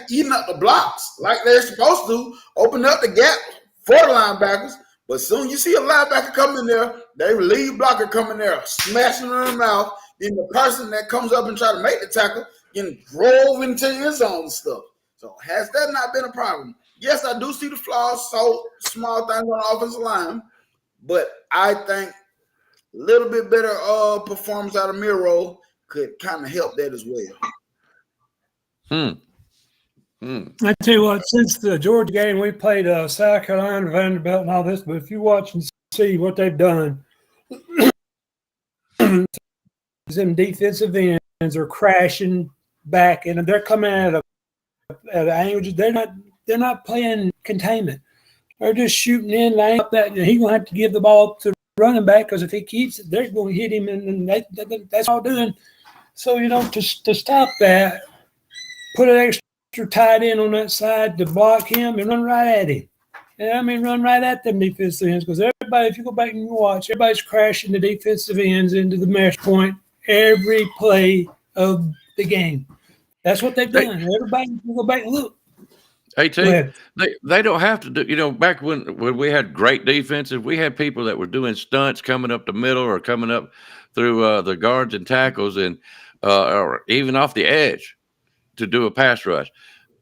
eating up the blocks like they're supposed to, open up the gap for the linebackers. But soon you see a linebacker come in there, they lead blocker come in there, smashing in the mouth, then the person that comes up and try to make the tackle getting drove into his own stuff. So has that not been a problem? Yes, I do see the flaws, so small things on the offensive line, but I think a little bit better performance out of Miro could kind of help that as well.
I tell you what, since the Georgia game, we played South Carolina, Vanderbilt, and all this. But if you watch and see what they've done, them defensive ends are crashing back, and they're coming at angles. They're not playing containment. They're just shooting in. That he's gonna have to give the ball to the running back, because if he keeps it, they're going to hit him, and that's all doing. So to stop that, put an extra tight end on that side to block him and run right at him. And run right at them defensive ends, because everybody, if you go back and watch, everybody's crashing the defensive ends into the mesh point every play of the game. That's what they've done. Everybody can go back and look.
Hey, T, they don't have to do, back when we had great defensive, we had people that were doing stunts coming up the middle or coming up through the guards and tackles and or even off the edge to do a pass rush.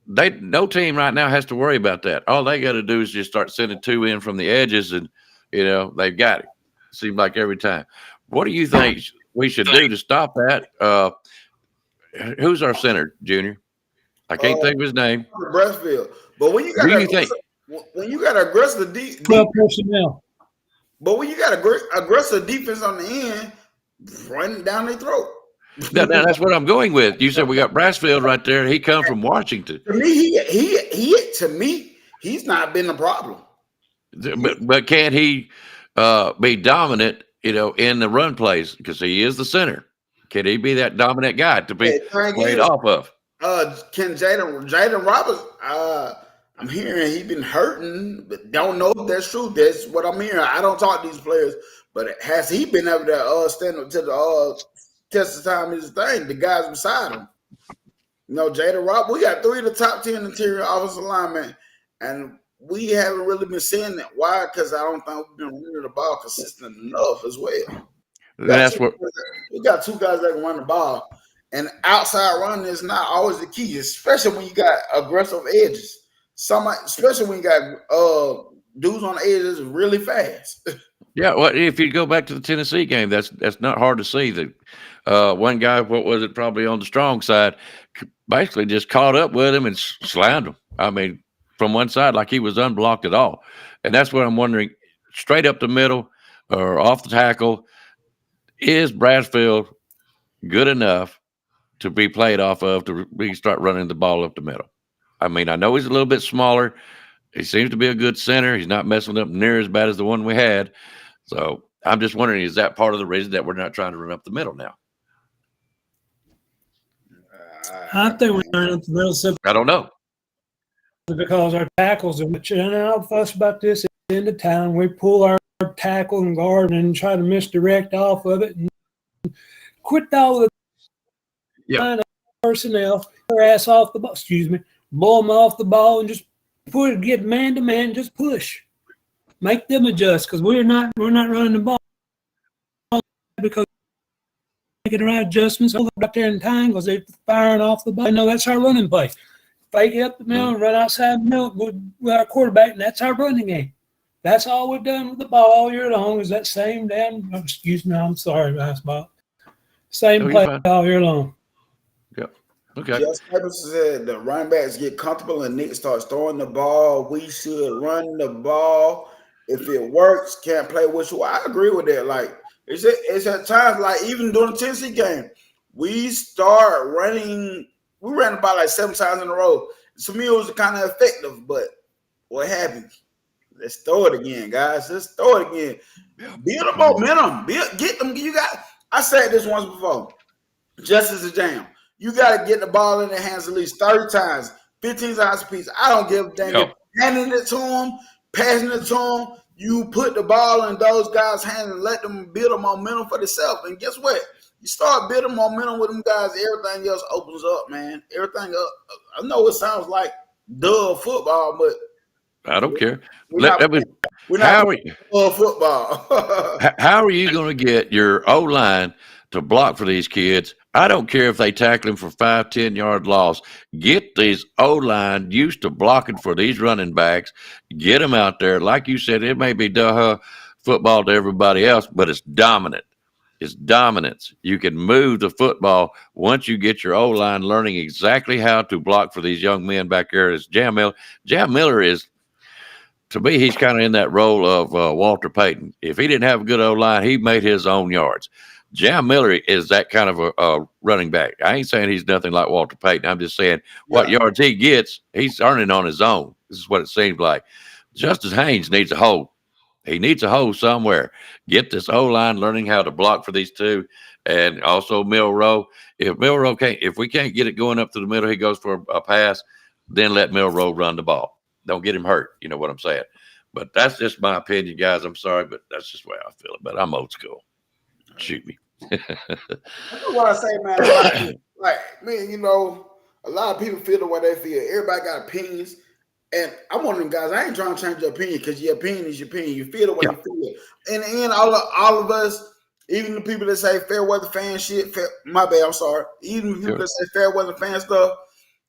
No team right now has to worry about that. All they got to do is just start sending two in from the edges, and they've got it. Seems like every time. What do you think we should do to stop that? Who's our center, Junior? I can't think of his name.
Breastfield. But when you got aggressive
personnel.
But when you got aggressive defense on the end, running down their throat.
No, that's what I'm going with. You said we got Brassfield right there. He come from Washington.
To me, he's not been a problem.
But can't he be dominant, in the run plays, because he is the center? Can he be that dominant guy to be played off of?
Can Jaden Roberts? I'm hearing he's been hurting, but don't know if that's true. That's what I'm hearing. I don't talk to these players, but has he been able to stand up to the test of time? Is the thing. The guys beside him. Jaden Roberts. We got 3 of the top 10 interior offensive linemen, and we haven't really been seeing that. Why? Because I don't think we've been running the ball consistent enough as well.
That's what
we got 2 guys that can run the ball, and outside running is not always the key, especially when you got aggressive edges. Especially when you got dudes on the edges really fast.
Yeah, well, if you go back to the Tennessee game, that's not hard to see. That one guy, what was it, probably on the strong side, basically just caught up with him and slammed him. From one side, like he was unblocked at all. And that's what I'm wondering, straight up the middle or off the tackle, is Brassfield good enough to be played off of to start running the ball up the middle? I know he's a little bit smaller. He seems to be a good center. He's not messing up near as bad as the one we had. So I'm just wondering, is that part of the reason that we're not trying to run up the middle now?
I think we're running up the middle.
I don't know.
Because our tackles are much, and I'll fuss about this in the town. We pull our tackle and guard and try to misdirect off of it and quit all the personnel, their ass off the ball. Blow them off the ball and just get man to man, just push. Make them adjust, because we're not running the ball because making the right adjustments right there in time, because they're firing off the ball. That's our running play. Fake it up the middle and run outside the middle with our quarterback, and that's our running game. That's all we've done with the ball all year long, is that same I'm sorry, basketball. Same play all year long.
Yep. Okay.
Just like I said, the running backs get comfortable and Nick starts throwing the ball. We should run the ball. If it works, can't play with you. I agree with that. Like it's at times, like even during the Tennessee game, we start running. We ran about like 7 times in a row. To me, it was kind of effective, but what happened? Let's throw it again, guys. Let's throw it again. Build the momentum. Get them. I said this once before. Just as a jam. You got to get the ball in their hands at least 30 times, 15 times a piece. I don't give a damn. Handing it to them, passing it to them. You put the ball in those guys' hands and let them build a momentum for themselves. And guess what? You start building momentum with them guys, everything else opens up, man. Everything up. I know it sounds like dull football, but
I don't care.
We're not football.
How are you going to get your O-line to block for these kids. I don't care if they tackle him for 5-10 yard loss. Get these O-line used to blocking for these running backs. Get them out there. Like you said, it may be football to everybody else, but it's dominant. It's dominance. You can move the football once you get your O-line learning exactly how to block for these young men back there. It's Jam Miller. Jam Miller is, to me, he's kind of in that role of Walter Payton. If he didn't have a good O-line, he made his own yards. Jam Miller is that kind of a running back. I ain't saying he's nothing like Walter Payton. I'm just saying what yards he gets, he's earning on his own. This is what it seems like. Justice Haynes needs a hole. He needs a hole somewhere. Get this O-line learning how to block for these two. And also Milroe. If we can't get it going up to the middle, he goes for a pass, then let Milroe run the ball. Don't get him hurt. You know what I'm saying? But that's just my opinion, guys. I'm sorry, but that's just the way I feel. But I'm old school. Shoot me.
That's what I say, man. Like, man, you know, a lot of people feel the way they feel. Everybody got opinions. And I'm one of them guys. I ain't trying to change your opinion because your opinion is your opinion. You feel the way you feel. In the end, all of us, even the people that say fair weather fan shit, my bad, I'm sorry. Even the people that say fair weather fan stuff,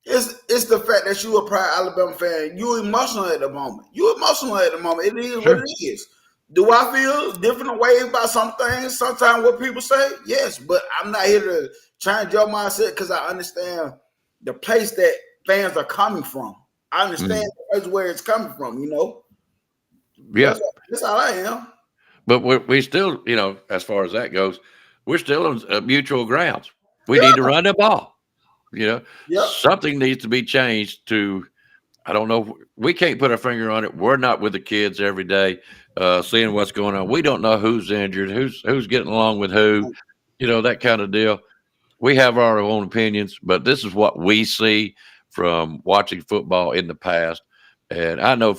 it's the fact that you a proud Alabama fan. You emotional at the moment. It is what it is. Do I feel different way about some things? Sometimes what people say, yes, but I'm not here to change your mindset because I understand the place that fans are coming from. I understand the place where it's coming from, you know?
Yeah.
That's all I am.
But we still, you know, as far as that goes, we're still on mutual grounds. We need to run the ball. You know, something needs to be changed to, I don't know. We can't put our finger on it. We're not with the kids every day, seeing what's going on. We don't know who's injured, who's getting along with who, you know, that kind of deal. We have our own opinions, but this is what we see from watching football in the past. And I know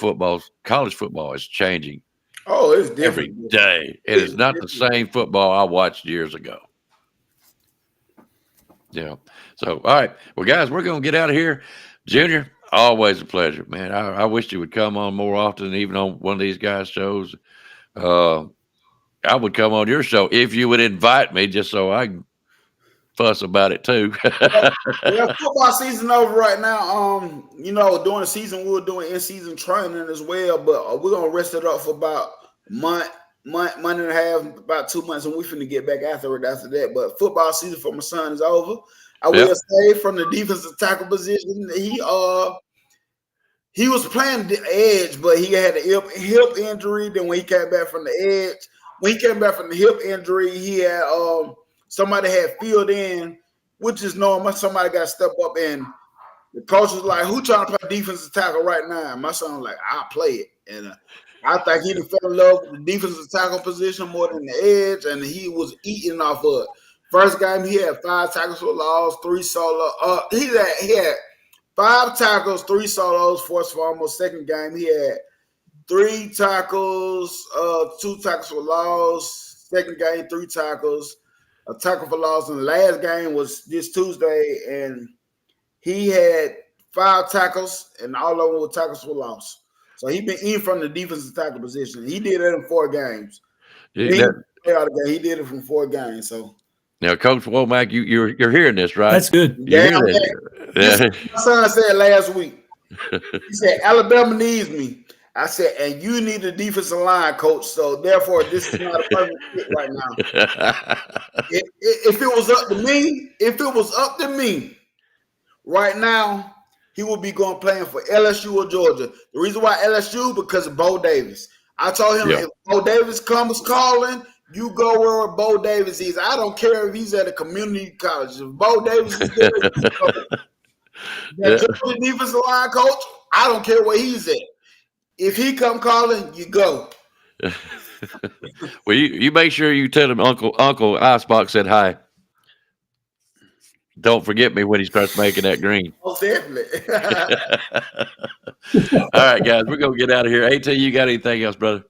college football is changing.
Oh, it's different
every day. It is not the same football I watched years ago. Yeah. So, all right. Well, guys, we're going to get out of here. Junior, always a pleasure, man. I wish you would come on more often, even on one of these guys' shows. I would come on your show if you would invite me, just so I can fuss about it too.
Yeah, football season over right now. You know, during the season we're doing in-season training as well, but we're gonna rest it up for about a month and a half, about 2 months, and we're finna get back after that. But football season for my son is over. I will say from the defensive tackle position, he was playing the edge, but he had a hip injury. Then when he came back from the hip injury, he had somebody had filled in, which is normal. Somebody got to step up, and the coach was like, "Who trying to play defensive tackle right now?" And my son was like, "I'll play it." And I think he fell in love with the defensive tackle position more than the edge, and he was eating off of it. First game, he had 5 tackles for loss, 3 solo. He had 5 tackles, 3 solos, 4 fumbles. Second game, he had 3 tackles, 2 tackles for loss. Second game, 3 tackles, a tackle for loss. And the last game was this Tuesday, and he had 5 tackles, and all of them were tackles for loss. So he been eating from the defensive tackle position. He did it in 4 games. He did it from 4 games. So.
Now, Coach Womack, you're hearing this, right?
That's good.
Yeah. My son said last week. He said, Alabama needs me. I said, and you need a defensive line, coach. So therefore, this is not a perfect fit right now. If it was up to me, right now, he would be going playing for LSU or Georgia. The reason why LSU, because of Bo Davis. I told him if Bo Davis comes calling, you go where Bo Davis is. I don't care if he's at a community college. If Bo Davis is there, the defensive line coach, I don't care where he's at. If he come calling, you go.
Well, you make sure you tell him Uncle Icebox said hi. Don't forget me when he starts making that green.
Oh, definitely.
All right, guys, we're going to get out of here. AT, you got anything else, brother?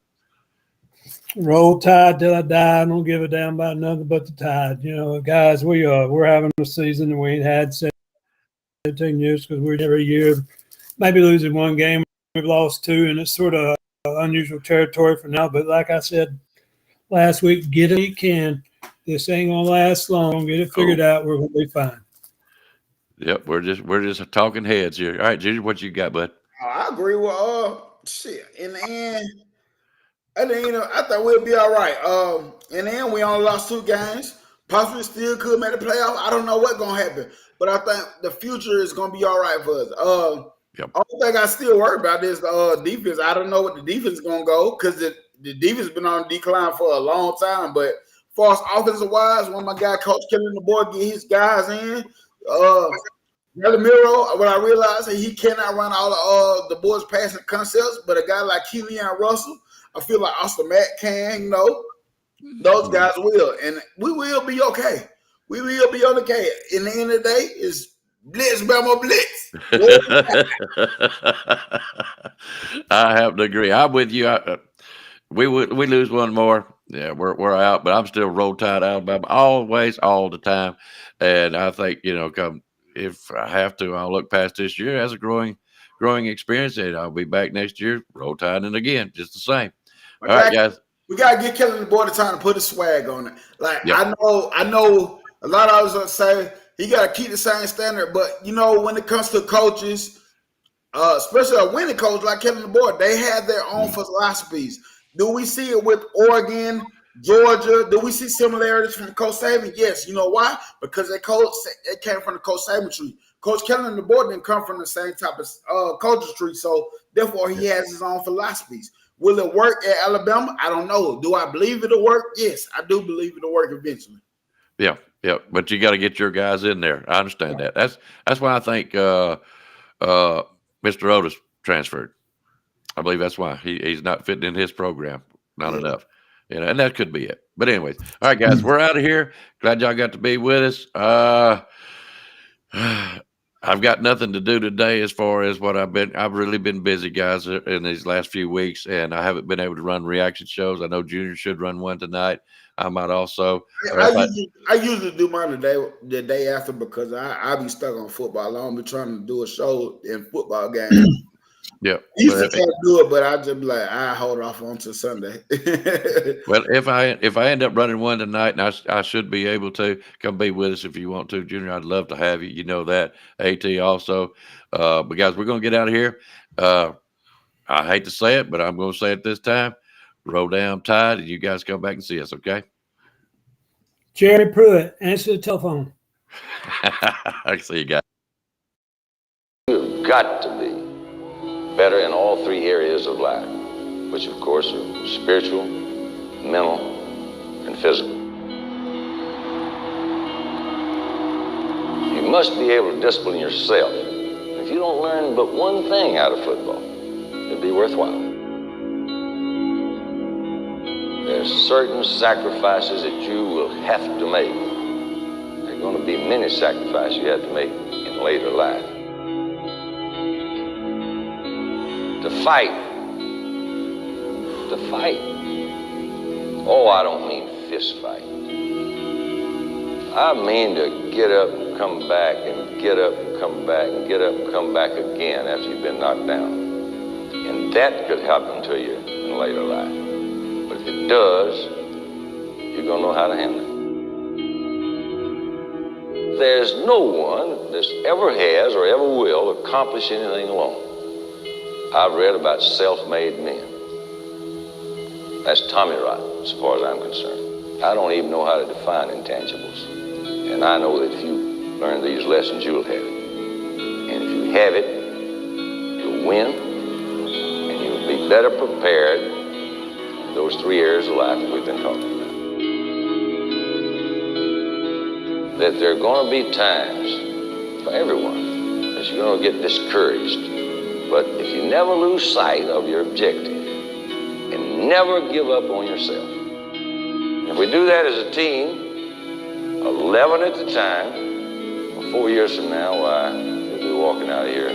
Roll Tide till I die. I don't give a damn about nothing but the Tide. You know, guys, we're having a season that we ain't had 17 years because we're every year maybe losing 1 game. We've lost 2, and it's sort of unusual territory for now. But like I said last week, get it you can. This ain't gonna last long. Get it figured out. We're gonna be fine.
Yep, we're just talking heads here. All right, Junior, what you got, bud?
I agree with shit. In the end, I thought we'll be all right. In the end, we only lost 2 games. Possibly still could make the playoff. I don't know what's gonna happen, but I think the future is gonna be all right for us.
Yep.
Only thing I still worry about is the defense. I don't know what the defense is gonna go because the defense has been on decline for a long time. But as far as offensive wise, when my guy Coach Killing the board get his guys in, Miro, what I realized he cannot run all the boys passing concepts, but a guy like Keelan Russell, I feel like Austin Matt can, those guys will, and we will be okay. We will be okay. In the end of the day, is blitz, Bama blitz.
I have to agree. I'm with you. We lose one more. Yeah, we're out, but I'm still Roll Tide Alabama always, all the time. And I think, come if I have to, I'll look past this year as a growing experience, and I'll be back next year, Roll Tide and again, just the same. All right, guys.
We gotta get Kelly the boy the time to put a swag on it. Like
Yep.
I know a lot of us say he gotta keep the same standard, but when it comes to coaches, especially a winning coach like Kevin the boy, they have their own philosophies. Do we see it with Oregon, Georgia? Do we see similarities from Coach Saban? Yes. You know why? Because it came from the Coach Saban tree. Coach Kellen the board didn't come from the same type of coaches tree, so therefore he has his own philosophies. Will it work at Alabama? I don't know. Do I believe it'll work? Yes, I do believe it'll work eventually.
Yeah. But you got to get your guys in there. I understand that. That's why I think Mr. Otis transferred. I believe that's why he's not fitting in his program. Not enough. And that could be it. But anyways, all right, guys, we're out of here. Glad y'all got to be with us. I've got nothing to do today as far as what I've really been busy, guys, in these last few weeks, and I haven't been able to run reaction shows. I know Junior should run one tonight. I might also.
I usually do mine the day after because I be stuck on football. I don't be trying to do a show in football games.
Yeah.
I used to try to do it, but I just be like, I hold off until Sunday.
Well, if I end up running one tonight, and I should be able to come be with us if you want to, Junior. I'd love to have you. You know that. AT also. But guys, we're gonna get out of here. I hate to say it, but I'm gonna say it this time. Roll down Tide, and you guys come back and see us, okay?
Jerry Pruitt, answer the telephone.
I see you guys.
You've got to be better in all 3 areas of life, which of course are spiritual, mental, and physical. You must be able to discipline yourself. If you don't learn but one thing out of football, it'll be worthwhile. There's certain sacrifices that you will have to make. There are going to be many sacrifices you have to make in later life. To fight. Oh, I don't mean fist fight. I mean to get up and come back and get up and come back and get up and come back again after you've been knocked down. And that could happen to you in later life. But if it does, you're going to know how to handle it. There's no one that ever has or ever will accomplish anything alone. I've read about self-made men. That's Tommy rot, as far as I'm concerned. I don't even know how to define intangibles. And I know that if you learn these lessons, you'll have it. And if you have it, you'll win, and you'll be better prepared in those 3 areas of life that we've been talking about. That there are going to be times for everyone that you're going to get discouraged. But if you never lose sight of your objective and never give up on yourself, if we do that as a team, 11 at a time, 4 years from now, why, we'll be walking out of here